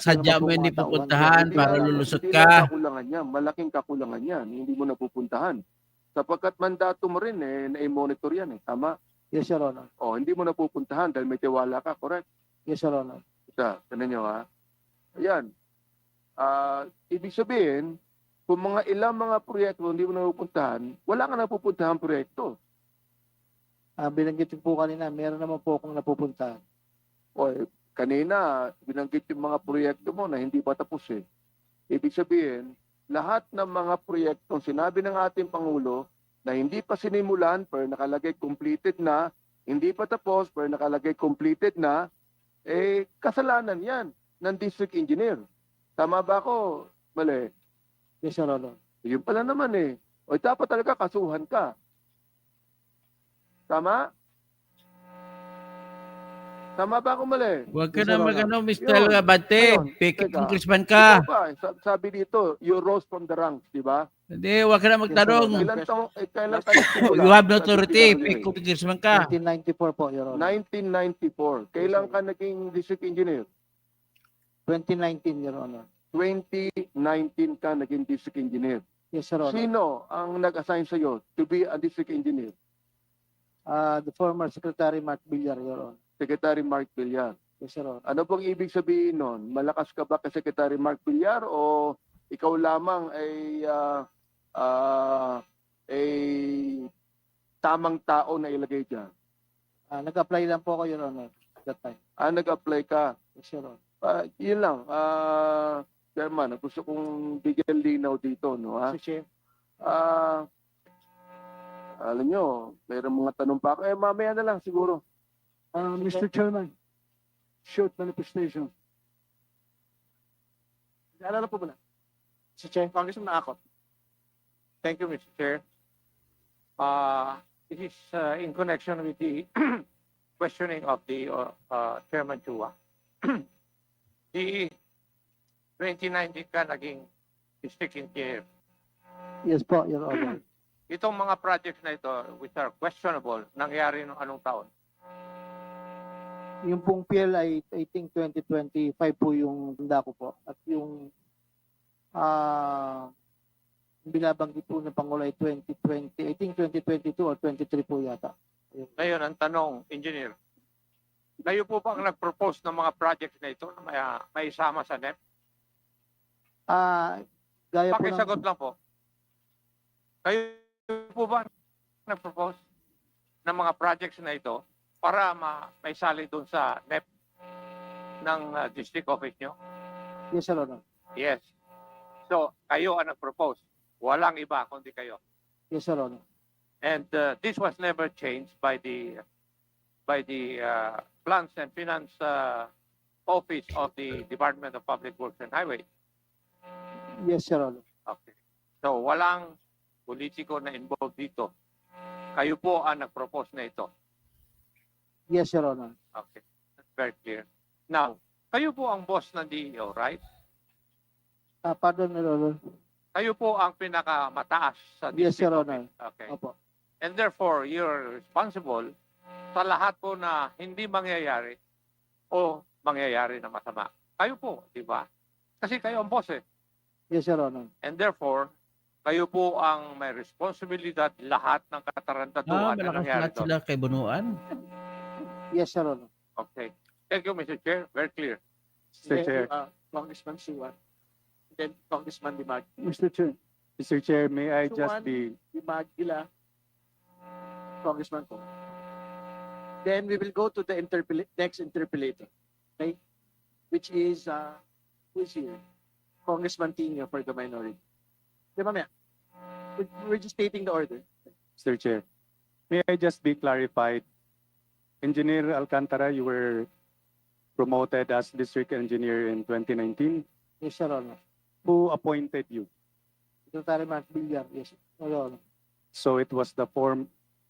Sadya mo hindi pupuntahan para lulusot Hindi lang ka. kakulangan niya, malaking kakulangan yan. Hindi mo napupuntahan. Sapagkat mandato mo rin na-monitor yan Tama? Yes, Your Honor. O, hindi mo napupuntahan dahil may tiwala ka, correct? Yes, Your Honor. Tignan nyo ha. Ayan. Ibig sabihin, kung mga ilang mga proyekto hindi mo napupuntahan, wala ka napupuntahan proyekto. Binanggit po kanina, meron naman po akong napupuntahan. O, kanina, binanggit yung mga proyekto mo na hindi pa tapos Ibig sabihin, lahat ng mga proyektong sinabi ng ating Pangulo na hindi pa sinimulan pero nakalagay completed na, hindi pa tapos pero nakalagay completed na, kasalanan yan ng district engineer. Tama ba ako? Mali. Yes, Your Honor. Yun pala naman O dapat talaga kasuhan ka. Tama? Tama ba ako mali? Huwag ka Yes, na Your Honor. magano, Mr. Yun. Abante. Ayun, Picky teka. congressman ka. Ikaw ba, sabi dito, you rose from the ranks, di ba? Hindi, huwag ka na magtanong. Kailan ka nagsimula? You have no Sa authority. DPWH? Picky congressman ka. 1994 po, Your Honor. 1994. Kailan ka naging district engineer? 2019, Your Honor. 2019 ka naging district engineer. Yes, Your Honor. Sino ang nag-assign sa'yo to be a district engineer? The former Secretary Mark Villar, Your Honor. Secretary Mark Villar. Yes, Your Honor. Ano bang ibig sabihin nun? Malakas ka ba kay Secretary Mark Villar o ikaw lamang ay tamang tao na ilagay dyan? Nag-apply lang po ako, Your Honor, at that time. Nag-apply ka. Yes, Your Honor. Yun lang. Chairman, gusto kong bigyan linaw dito. No, ha? Mr. Chair. Alam nyo, mayroong mga tanong pa ako. Mamaya na lang siguro. Mr. Chairman, short manifestation. Naalala po ba na? Mr. Chair. Congressman Akot. Thank you, Mr. Chair. This is in connection with the questioning of the Chairman Chua. The 2019 ka naging district engineer. Yes po, Your Honor. Itong mga projects na ito, which are questionable, nangyari noong anong taon? Yung pong PL ay, I think, 2025 po yung tanda ko po. At yung binabanggit po ng Pangulo ay 2020, I think 2022 or 23 po yata. Ngayon, ang tanong, engineer, kayo po ba ang nag-propose ng mga projects na ito na may isama sa NEP? Gaya po Pakisagot lang po. Kayo po ba nag-propose ng mga projects na ito para may sali doon sa NEP ng district office nyo? Yes, Your Honor. Yes. So, kayo ang nag-propose. Walang iba kundi kayo. Yes, Your Honor. And this was never changed by the Plans and Finance Office of the Department of Public Works and Highways. Yes, Your Honor. Okay. So, walang politiko na involved dito. Kayo po ang nag-propose na ito. Yes, Your Honor. Okay. That's very clear. Now, kayo po ang boss ng DEO, right? Pardon, Your Honor. Kayo po ang pinakamataas sa Yes, district Your office. Honor. Okay. Opo. And therefore, you're responsible sa lahat po na hindi mangyayari o mangyayari na masama. Kayo po, di ba? Kasi kayo ang boss eh. Yes, Your Honor. And therefore, kayo po ang may responsibilidad lahat ng katarantaduhan na Malakas nangyari lahat doon. sila kay Bunuan. Yes, Your Honor. Okay. Thank you, Mr. Chair. Very clear. Mr. Chair. Congressman Suwan. Then Congressman Dimag. Mr. Chair, may I just Suwan, be, Dimagila. Congressman ko. Then we will go to the next interpellator. Okay? Which is, who is here? Congressman Tino for the minority. Di ba, Maya? We're just stating the order. Mr. Chair, may I just be clarified? Engineer Alcantara, you were promoted as district engineer in 2019. Yes, Your Honor. Who appointed you? Secretary Mark Villar. Yes, Your Honor. So it was the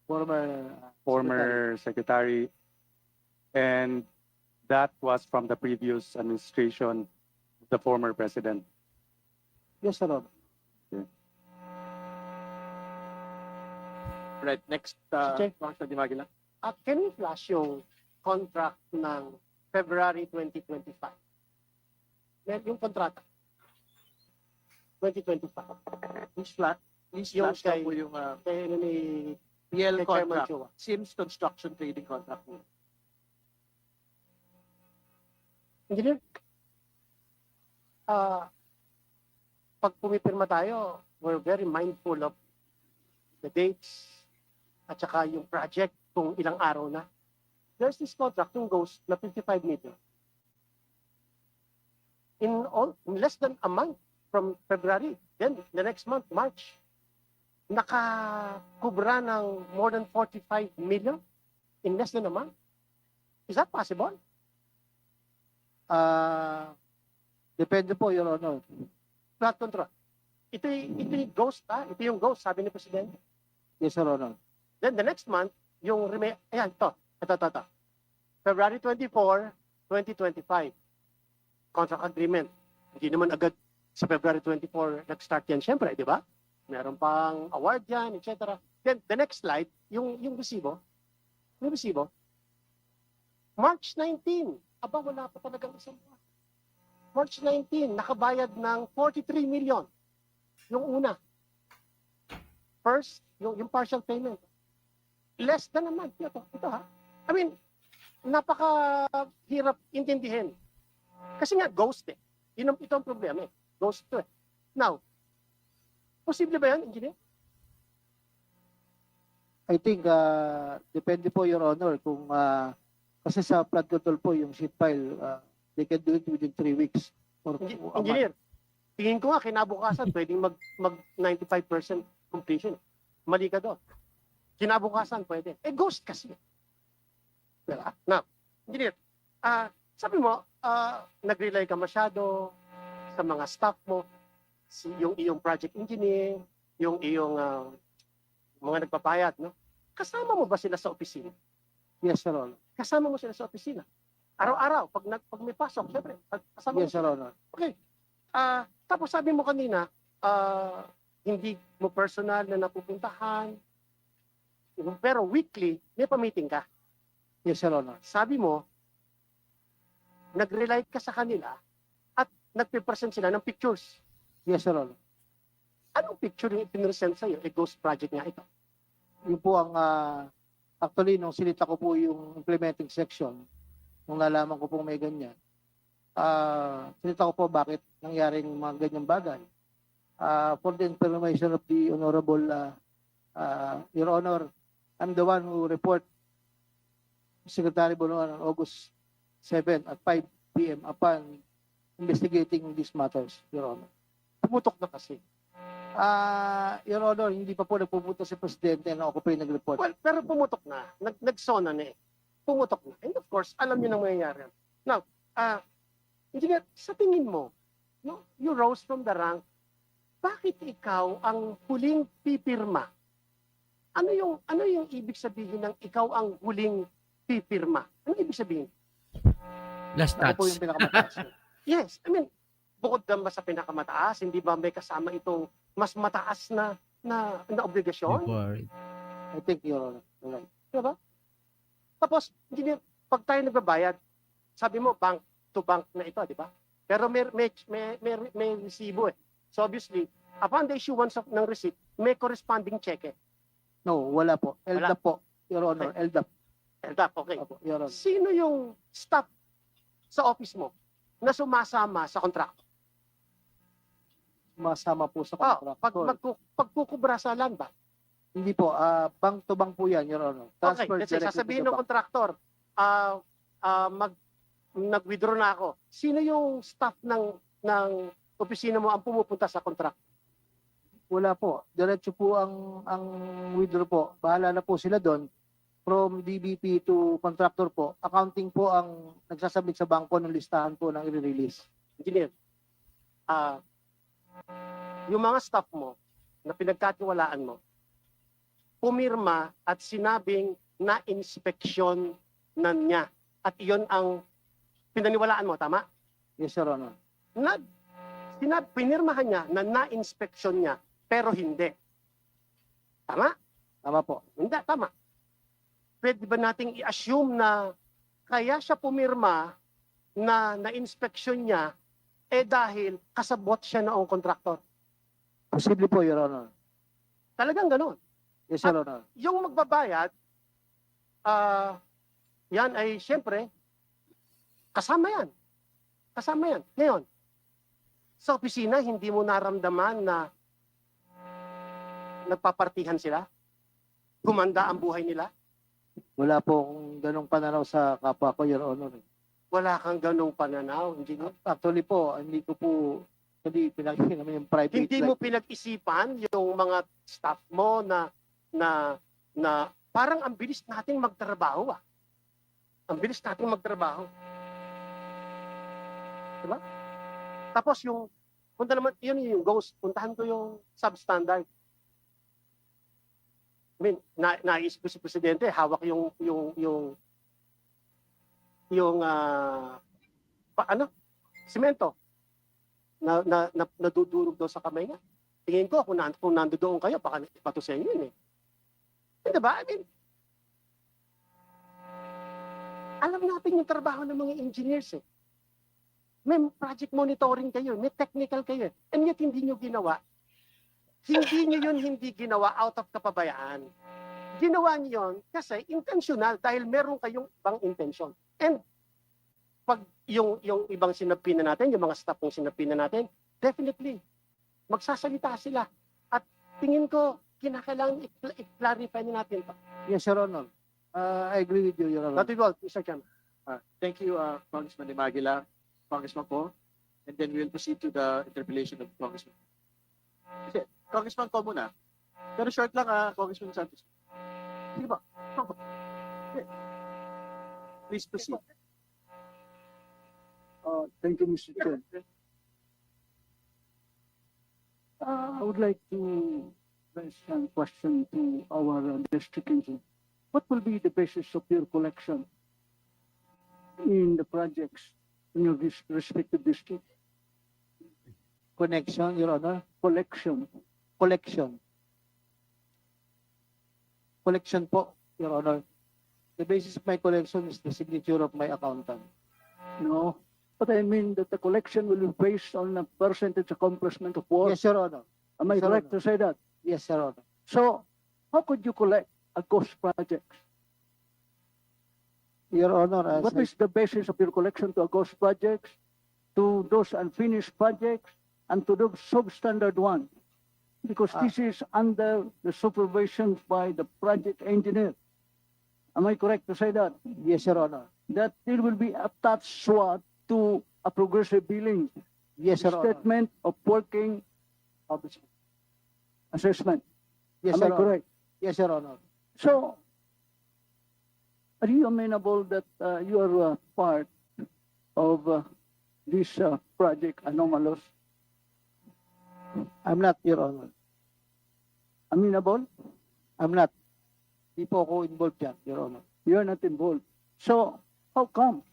Former former secretary, and that was from the previous administration, the former president. Yes, Your Honor. Right, next, Chair. Congressman Dimagila. Can we flash yung contract ng February 2025? Yung kontrata. 2025. Please flash Yung na kay- po yung Kaya ni PL kay Chairman contract. Chua. Sims Construction Trading Contract. Engineer, pag pumipirma tayo, we're very mindful of the dates at saka yung project kung ilang araw na. There's this contract yung goes na 55 million. In less than a month from February, then the next month, March, nakakubra ng more than 45 million in less than a month. Is that possible? Depende po, Your Honor. Flood control. Ito yung ghost, ito yung ghost, sabi ni Presidente. Yes, Your Honor. Then the next month, yung ayan, ito. February 24, 2025. Contract agreement. Hindi naman agad sa February 24 nag-start yan, syempre, di ba? Meron pang award yan, etc. Then the next slide, yung resibo. Yung resibo. March 19. Aba, wala pa talagang isang buwan. March 19, nakabayad ng 43 million. Yung una. First, yung partial payment. Less than a month. Ito ha. I mean, napakahirap intindihin. Kasi nga, ghost eh. Ito ang problema eh. Ghost to eh. Now, posible ba yan, engineer? I think, depende po, Your Honor, kung, kasi sa flood control po, yung sheet pile, they can do it within 3 weeks. Or a month. Engineer, tingin ko nga, kinabukasan, pwedeng mag 95% completion. Mali ka doon. Kinabukasan, pwede. Ghost kasi. Diba? Now, engineer, sabi mo, nag-rely ka masyado sa mga staff mo, yung iyong project engineer, yung iyong mga nagpapayat, no? Kasama mo ba sila sa opisina? Yes, Your Honor. Kasama mo sila sa opisina? Araw-araw, pag may pasok, syempre, kasama Yes, mo Your Honor. Okay. Tapos sabi mo kanina, hindi mo personal na napupuntahan, pero weekly, may pa-meeting ka. Yes, Your Honor. Sabi mo, nag-rely ka sa kanila at nagpe-present sila ng pictures. Yes, Your Honor. Anong picture yung ipinresent sa'yo? Ghost project nga ito. Yun po ang, actually, nung sinita ko po yung implementing section, nung nalaman ko pong may ganyan, sinita ko po bakit nangyaring mga ganyang bagay. For the information of the Honorable Your Honor, I'm the one who report Secretary Bonoan on August 7 at 5 p.m. upon investigating these matters, Your Honor. Pumutok na kasi. Your Honor, hindi pa po nagpupunta si Presidente na ako pa yung nag-report. Well, pero pumutok na. Nagsona na eh. Pumutok na. And of course, alam niyo na mangyayari. Now, engineer, sa tingin mo, no, you rose from the rank, bakit ikaw ang huling pipirma? Ano yung ibig sabihin ng ikaw ang huling pipirma? Ano ibig sabihin? Last Ako po touch. yung pinakamataas. Yes, I mean, bukod lang ba sa pinakamataas, hindi ba may kasama itong mas mataas na obligasyon? Before. I think, Your Honor. You're right. Diba? Tapos, engineer, pag tayo nagbabayad, sabi mo, bank to bank na ito, di ba? Pero may resibo eh. So obviously, upon the issuance ng receipt, may corresponding cheque. No, wala po. Wala. LDAP po, Your Honor. LDAP. LDAP, okay. Opo, Your Honor. Sino yung staff sa office mo na sumasama sa kontrakto? Masama po sa Oh, contract. pagkukubra sa land ba? Hindi po, bank to bank po yan, Your Honor. Okay, Transfer let's say, directly sasabihin to the ng bank. kontraktor, nag-withdraw na ako. Sino yung staff ng opisina mo ang pumupunta sa kontrakto? Wala po. Diretso po ang withdraw po. Bahala na po sila doon. From DBP to contractor po. Accounting po ang nagsasabit sa bangko ng listahan po ng i-release. Engineer, yung mga staff mo na pinagkatiwalaan mo, pumirma at sinabing na inspeksyon na niya. At iyon ang pinaniwalaan mo, tama? Yes, Your Honor. Pinirmahan niya na na-inspeksyon niya, pero hindi. Tama? Tama po. Hindi, tama. Pwede ba nating i-assume na kaya siya pumirma na na-inspeksyon niya dahil kasabot siya noong kontraktor? Posible po, Your Honor. Talagang ganun. Yes, Your Honor. Yung magbabayad, yan ay siyempre, kasama yan. Kasama yan. Ngayon, sa opisina, hindi mo naramdaman na nagpapartihan sila? Gumanda ang buhay nila? Wala po akong ganong pananaw sa kapwa ko, Your Honor. Wala kang ganong pananaw, engineer. Actually po, hindi ko po, hindi pinakita naman yung private Hindi mo pinag-isipan yung mga staff mo na parang ang bilis nating magtrabaho ah. Ang bilis nating magtrabaho. Diba? Tapos yung, punta naman, yun yung ghost, puntahan ko yung substandard. I mean, naisip ko si Presidente, hawak yung simento na nadudurog daw sa kamay niya. Tingin ko, kung nandoon kayo, baka ipato sa inyo yun eh. Diba? I mean, alam natin yung trabaho ng mga engineers eh. May project monitoring kayo, may technical kayo. And yet hindi nyo ginawa. Hindi nyo yun hindi ginawa out of kapabayaan. Ginawa nyo yun kasi intentional dahil meron kayong ibang intention. And pag yung ibang sinapina natin, yung mga staff ng sinapina natin, definitely, magsasalita sila. At tingin ko, kinakailangan i-clarify na natin pa. Yes, Your Honor. I agree with you, Your Honor. That will, Mr. Chairman. Thank you, Congressman De Maguila, Congressman Ko, and then we'll proceed to the interpellation of Congressman. Kasi, Congressman Ko muna. Pero short lang, Congressman Santos. Sige ba? Please proceed. Thank you, Mr. Chair. I would like to raise a question to our district engineer. What will be the basis of your collection in the projects in your respective district? Connection, Your Honor. Collection. Collection. Collection po, Your Honor. The basis of my collection is the signature of my accountant. No. But I mean that the collection will be based on a percentage accomplishment of work. Yes, Your Honor. Am I Yes, Your correct Honor. to say that? Yes, Your Honor. So, how could you collect a ghost project? Your Honor, What is the basis of your collection to a ghost projects, to those unfinished projects, and to those substandard one? Because this is under the supervision by the project engineer. Am I correct to say that? Yes, Your Honor. That it will be attached SWOT to a progressive billing Yes, Your Honor. statement of working assessment. Yes, Am I Your Honor. correct? Yes, Your Honor. So, are you amenable that you are part of this project anomalous? I'm not, Your Honor. Amenable? I'm not. Di po ako involved dyan, Your Honor. You are not involved. So, how come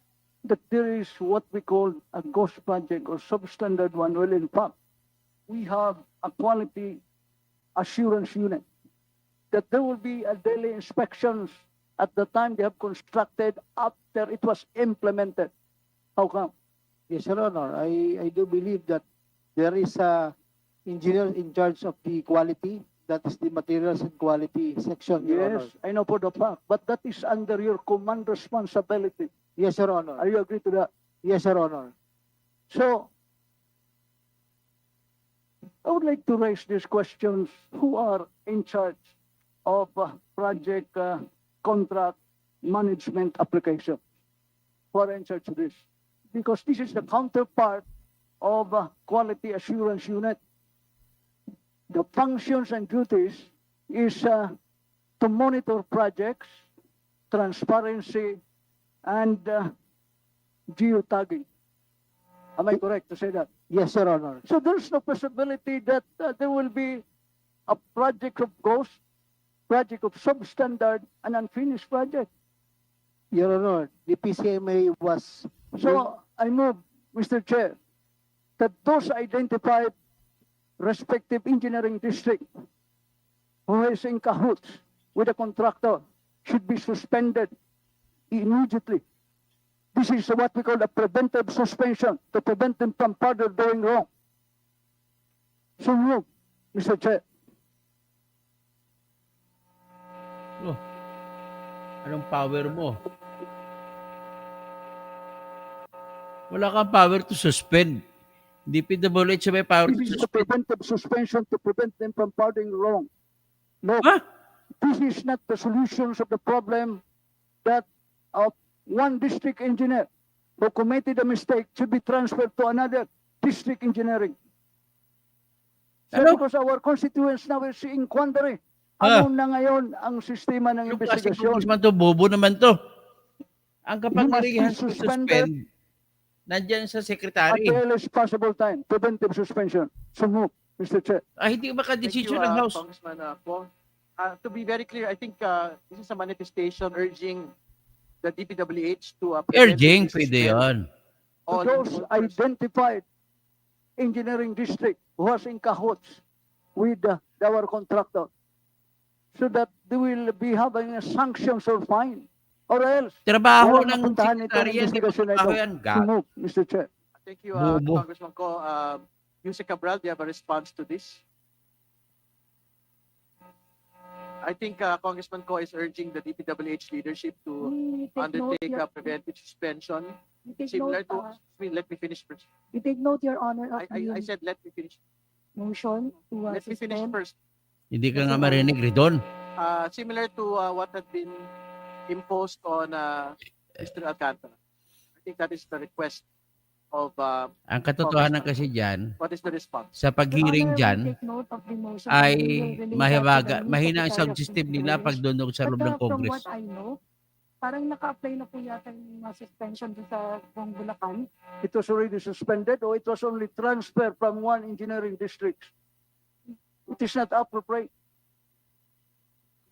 that there is what we call a ghost project or substandard one? Well, in fact, we have a quality assurance unit that there will be a daily inspections at the time they have constructed after it was implemented. How come? Yes, Your Honor. I do believe that there is a engineer in charge of the quality. That is the materials and quality section, Your Honor. Yes, I know for the fact, but that is under your command responsibility. Yes, Your Honor. Are you agree to that? Yes, Your Honor. So, I would like to raise these questions. Who are in charge of project contract management application? Who are in charge of this? Because this is the counterpart of quality assurance unit. The functions and duties is to monitor projects, transparency, and geotagging. Am I correct to say that? Yes, Your Honor. So there's no possibility that there will be a project of ghost, project of substandard, and unfinished project. Your Honor, the PCMA was... So I move, Mr. Chair, that those identified respective engineering district who is in cahoots with a contractor should be suspended immediately. This is what we call a preventive suspension to prevent them from further doing wrong. So move, Mr. Chair. Oh, anong power mo? Wala kang power to suspend. DPWH may power to This is a suspend. preventive suspension to prevent them from further wrong. No, Ha? this is not the solutions of the problem that one district engineer who committed a mistake should be transferred to another district engineering. So Ano? because our constituents now is in quandary. Ah. Ano na ngayon ang sistema ng Yung kasi investigasyon? congressman to, bobo naman to. Ang He must be kapangyarihan to suspended suspend, nandyan sa at secretary. the earliest possible time. Preventive suspension. So move, Mr. Chair. Hindi Thank you, makadesisyon ng House. Congressman Poe. To be very clear, I think this is a manifestation urging the DPWH to Urging, pwede yun. To those identified engineering district who was in cahoots with our contractor so that they will be having a sanctions or fine or else Trabaho walang ng mapuntahan ito ng secretary yan. Di ba investigasyon na trabaho ito. yan? So move, Mr. Chair. Thank you, Bobo. Congressman Ko. Yuse Cabral, do you have a response to this? I think Congressman Ko is urging the DPWH leadership to undertake a preventive suspension similar to. Let me finish first. You take note, Your Honor, of I the said let me finish. motion to Let me finish suspend. first. Hindi ka nga marinig, Ridon. Similar to what had been imposed on Mr. Alcantara. I think that is the request of Ang katotohanan kasi dyan, what is the response? sa Your pag-hearing Honor, dyan, we take note of the motion ay and we will relay that to the mahiwaga, new mahina ang Secretary sound of system nila pag Information. doon sa loob But ng from Congress. what I know, parang naka-apply na po yata yung mga suspension dun sa buong Bulacan. It was already suspended or it was only transferred from one engineering district. It is not appropriate.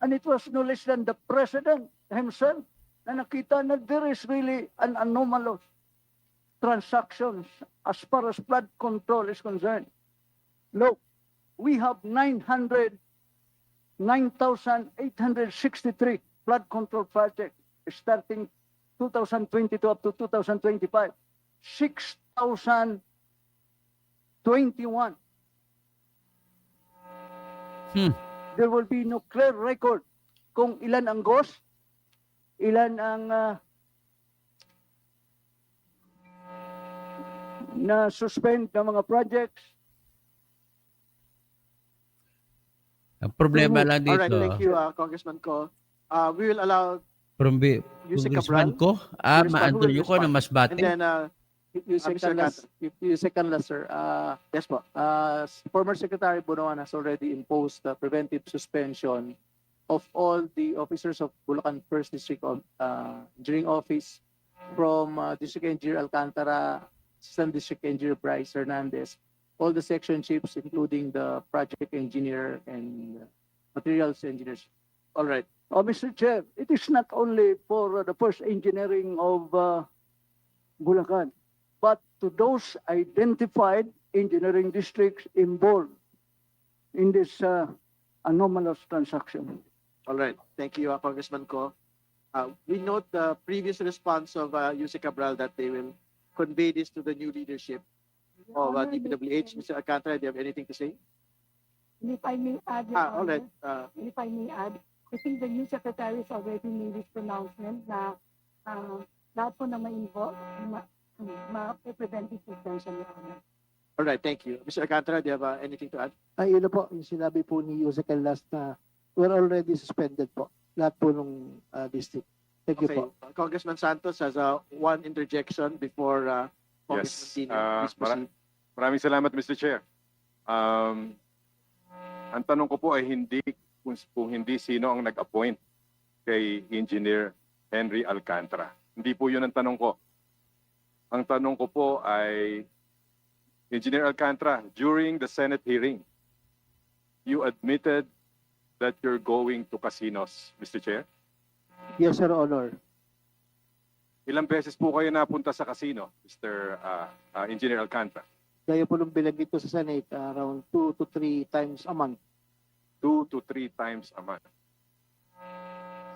And it was no less than the President himself na nakita na there is really an anomalous transactions as far as flood control is concerned. Look, we have 9,863 flood control projects starting 2022 up to 2025. 6,021. There will be no clear record kung ilan ang ghost, ilan ang na-suspend na mga projects. Ang problema lang All right, dito, thank you, Congressman Ko. We will allow From Yusek Congressman Cabral. ko, Congressman, who maanto will nyo ko na respond? mas bate. And then, You Mr. second last, you second last, sir. yes po. Former Secretary Bonoan has already imposed the preventive suspension of all the officers of Bulacan First District Engineering Office from District Engineer Alcantara, Assistant District Engineer Bryce Hernandez, all the section chiefs, including the project engineer and materials engineers. All right. Mr. Chair, it is not only for the first engineering of Bulacan, but to those identified engineering districts involved in this anomalous transaction. All right. Thank you, Congressman Ko. We note the previous response of Yusek Cabral that they will convey this to the new leadership of DPWH. Mr. Alcantara, do you have anything to say? And if I may add, Your All right. Honor, if I may add, I think the new secretary has already made this pronouncement na lahat po na ma-involve, ma-preventive suspension, Your Honor. All right. Thank you. Mr. Alcantara, do you have anything to add? Yun na po, yung sinabi po ni Yusek last na we're already suspended po. Lahat po nung district. Thank you Okay. po. Congressman Santos has one interjection before Congressman Tino. Please proceed. Maraming salamat, Mr. Chair. Ang tanong ko po ay kung hindi sino ang nag-appoint kay Engineer Henry Alcantara. Hindi po yun ang tanong ko. Ang tanong ko po ay, Engineer Alcantara, during the Senate hearing, you admitted that you're going to casinos, Mr. Chair. Yes, Sir Honor. Ilang beses po kayo napunta sa casino, Mr. Engineer Alcantara? Gaya po nung binanggit ko sa Senate, around 2 to 3 times a month. 2 to 3 times a month.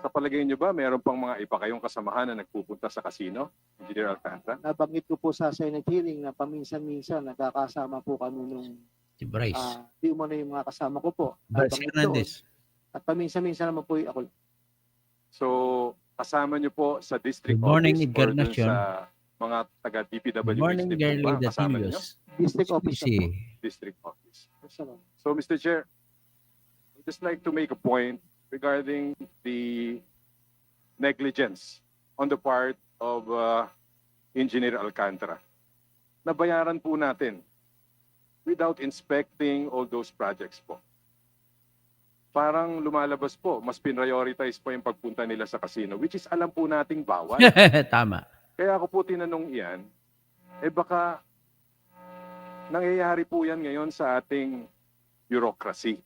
Sa palagay niyo ba, mayroon pang mga iba kayong kasamahan na nagpupunta sa casino, Engineer Alcantara? Nabanggit ko po sa Senate hearing na paminsan-minsan nagkakasama po kami nung Si Bryce. di mo na yung mga kasama ko po. Bryce Nabanggit Hernandez. doon. At paminsan-minsan naman po ako. So, kasama niyo po sa district Good morning, office Edgar or dun Nacion. sa mga taga-DPWH Good morning, din po Garly ba? Kasama niyo? Datilios. District office na po. District office. Yes, sir. So, Mr. Chair, I'd just like to make a point regarding the negligence on the part of Engineer Alcantara. Nabayaran po natin without inspecting all those projects po. Parang lumalabas po, mas prioritize pa yung pagpunta nila sa casino, which is alam po nating bawal. Tama. Kaya ako po tinanong iyan, baka nangyayari po yan ngayon sa ating bureaucracy.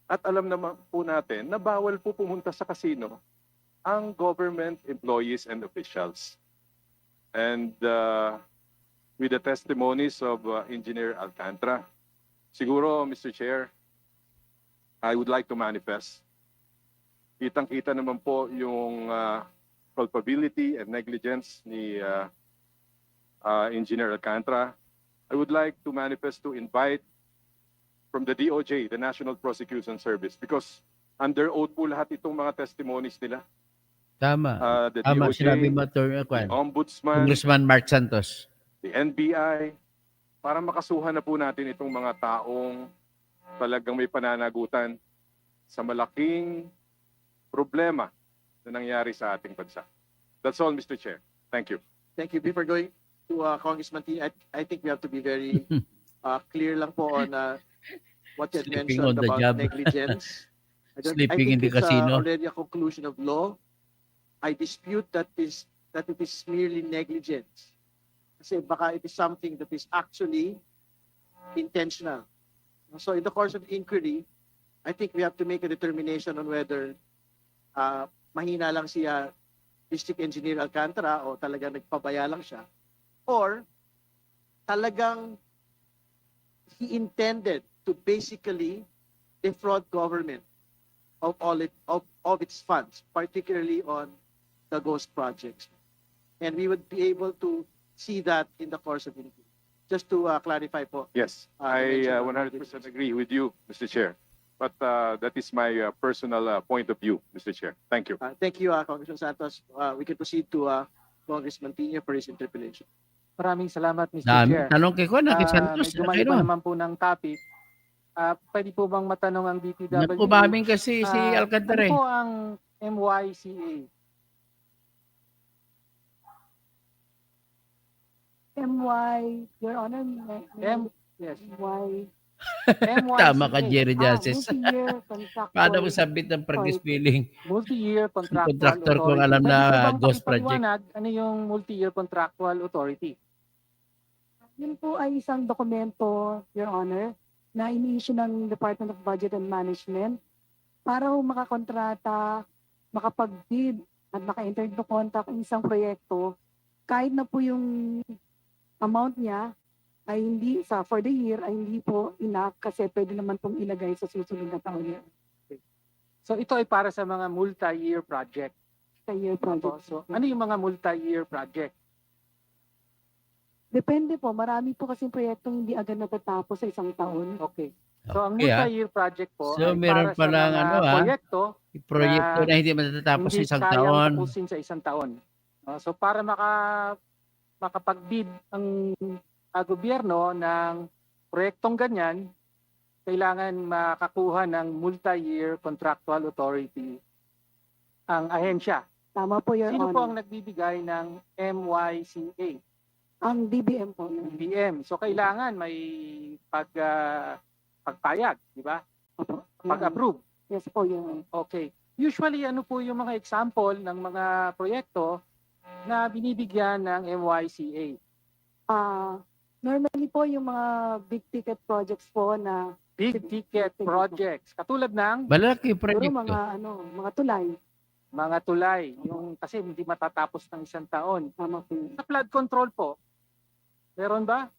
At alam naman po natin na bawal po pumunta sa casino ang government employees and officials. And with the testimonies of Engineer Alcantara, siguro, Mr. Chair, I would like to manifest. Kitang-kita naman po yung culpability and negligence ni Engineer Alcantara. I would like to manifest to invite from the DOJ, the National Prosecution Service, because under oath po lahat itong mga testimonies nila. Tama. The Tama, DOJ, sinabi mo, the Ombudsman, Congressman Mark Santos. the NBI, para makasuhan na po natin itong mga taong talagang may pananagutan sa malaking problema na nangyari sa ating bansa. That's all, Mr. Chair. Thank you. Thank you. Before going to Congressman Tino, I think we have to be very clear lang po on what you had Sleeping mentioned on the about job. negligence. I Sleeping in think the it's casino. already a conclusion of law. I dispute that it is merely negligence. Kasi baka it is something that is actually intentional. So in the course of inquiry, I think we have to make a determination on whether mahina lang siya District Engineer Alcantara o talagang nagpabaya lang siya, or talagang he intended to basically defraud government of its funds, particularly on the ghost projects. And we would be able to see that in the course of inquiry. Just to clarify po. Yes, I mention of 100% negligence. agree with you, Mr. Chair. But that is my personal point of view, Mr. Chair. Thank you. Thank you, Congressman Santos. We can proceed to Congressman Tino for his interpellation. Maraming salamat, Mr. Dami. Chair. Tanong kay Juan, kay Santos. Medyo maiba naman po ng topic. Pwede po bang matanong ang DPW? Nagkumaming kasi si Alcantara. Ano po ang MYCA? MY, Your Honor, Yes. MY. Tama ka, MYCA, Jerry Janses. Multi-year contractual. Paano mo sabit ng progress billing? Multi-year contractual Contractor authority. kung alam Pwede na po bang ghost project. pakipaliwanag ano yung multi-year contractual authority? Yun po ay isang dokumento, Your Honor, na ini-issue ng Department of Budget and Management para ho makakontrata, makapag-bid at maka-enter into contract ang isang proyekto kahit na po yung amount niya ay hindi for the year ay hindi po enough kasi pwede naman pong ilagay sa susunod na taon niya. So ito ay para sa mga multi-year project. Sa year project. So ano yung mga multi-year project? Depende po, marami po kasing proyektong hindi agad natatapos sa isang taon. Okay. So ang Okay, multi-year project po So, ay meron para sa palang mga ano, proyekto Proyekto na hindi matatapos sa hindi isang kayang taon. tapusin sa isang taon. So para makapag-bid ang gobyerno ng proyektong ganyan, kailangan makakuha ng multi-year contractual authority ang ahensya. Tama po, Your Sino Honor. po ang nagbibigay ng MYCA? Ang DBM po. BM. So kailangan may pagpayag, di ba? Pag-approve. Yes po, Your Honor. Okay. Usually ano po yung mga example ng mga proyekto na binibigyan ng MYCA? Normally po yung mga big ticket projects po na Big ticket projects. Katulad ng Malaki siguro proyekto. mga tulay. mga tulay, yung kasi hindi matatapos ng isang taon. Tama po. Sa flood control po, meron ba?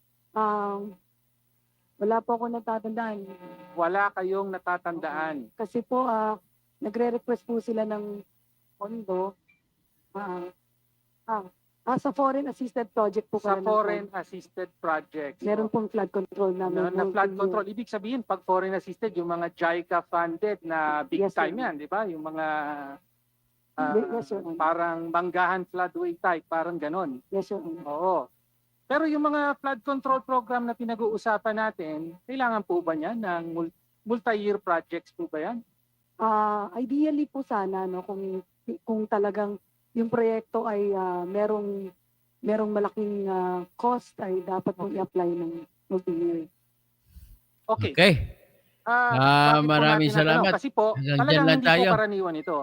Wala po ako natatandaan. Wala kayong natatandaan. Kasi po, nagre-request po sila ng pondo. Sa foreign assisted project po. Sa kaya ng foreign assisted projects. meron pong flood control namin. na flood control. Ibig sabihin, pag foreign assisted, yung mga JICA funded na big Yes, time sir. yan, di ba? Yung mga Yes, Your Honor. parang manggahan floodway type, parang ganon. Yes, Your Honor. Oo. Pero yung mga flood control program na pinag-uusapan natin, kailangan po ba yan ng multi-year projects po ba yan? Ideally po sana, no, kung talagang yung proyekto ay merong malaking cost, ay dapat pong i-apply ng multi-year. Okay. Okay. Bakit po maraming natin natanong? salamat. Kasi po, Hanggang talagang dyan lang hindi tayo. po karaniwan ito.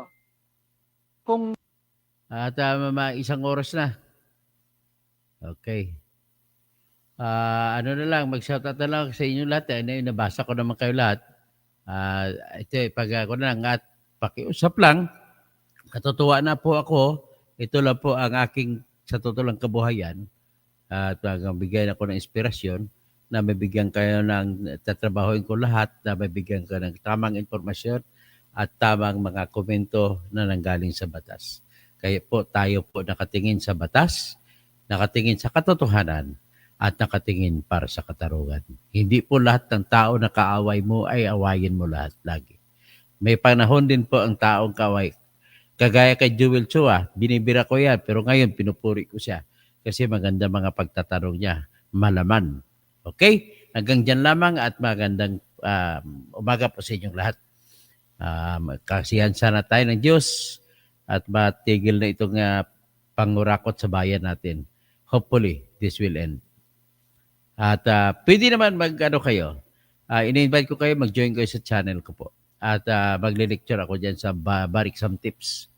Kung At isang oras na. Okay. Ano na lang, mag-shoutout na lang sa inyo lahat. Nabasa ko naman kayo lahat. Ito, pag ako na lang at pakiusap lang, katutuwa na po ako. Ito lang po ang aking sa totoo lang kabuhayan. At bigyan ako ng inspirasyon na mabigyan kayo ng tatrabahoin ko lahat, na mabigyan ka ng tamang informasyon at tamang mga komento na nanggaling sa batas. Kaya po tayo po nakatingin sa batas, nakatingin sa katotohanan, at nakatingin para sa katarungan. Hindi po lahat ng tao na kaaway mo ay awayin mo lahat lagi. May panahon din po ang taong kaaway. Kagaya kay Jewel Chua, binibira ko yan, pero ngayon pinupuri ko siya kasi maganda mga pagtatanong niya, malaman. Okay? Hanggang dyan lamang at magandang umaga po sa inyong lahat. Kasihan sana tayo ng Diyos at matigil na itong pangurakot sa bayan natin. Hopefully, this will end. At pwede naman kayo. In-invite ko kayo, mag-join kayo sa channel ko po. At magle-lecture ako dyan sa Bariksam Tips.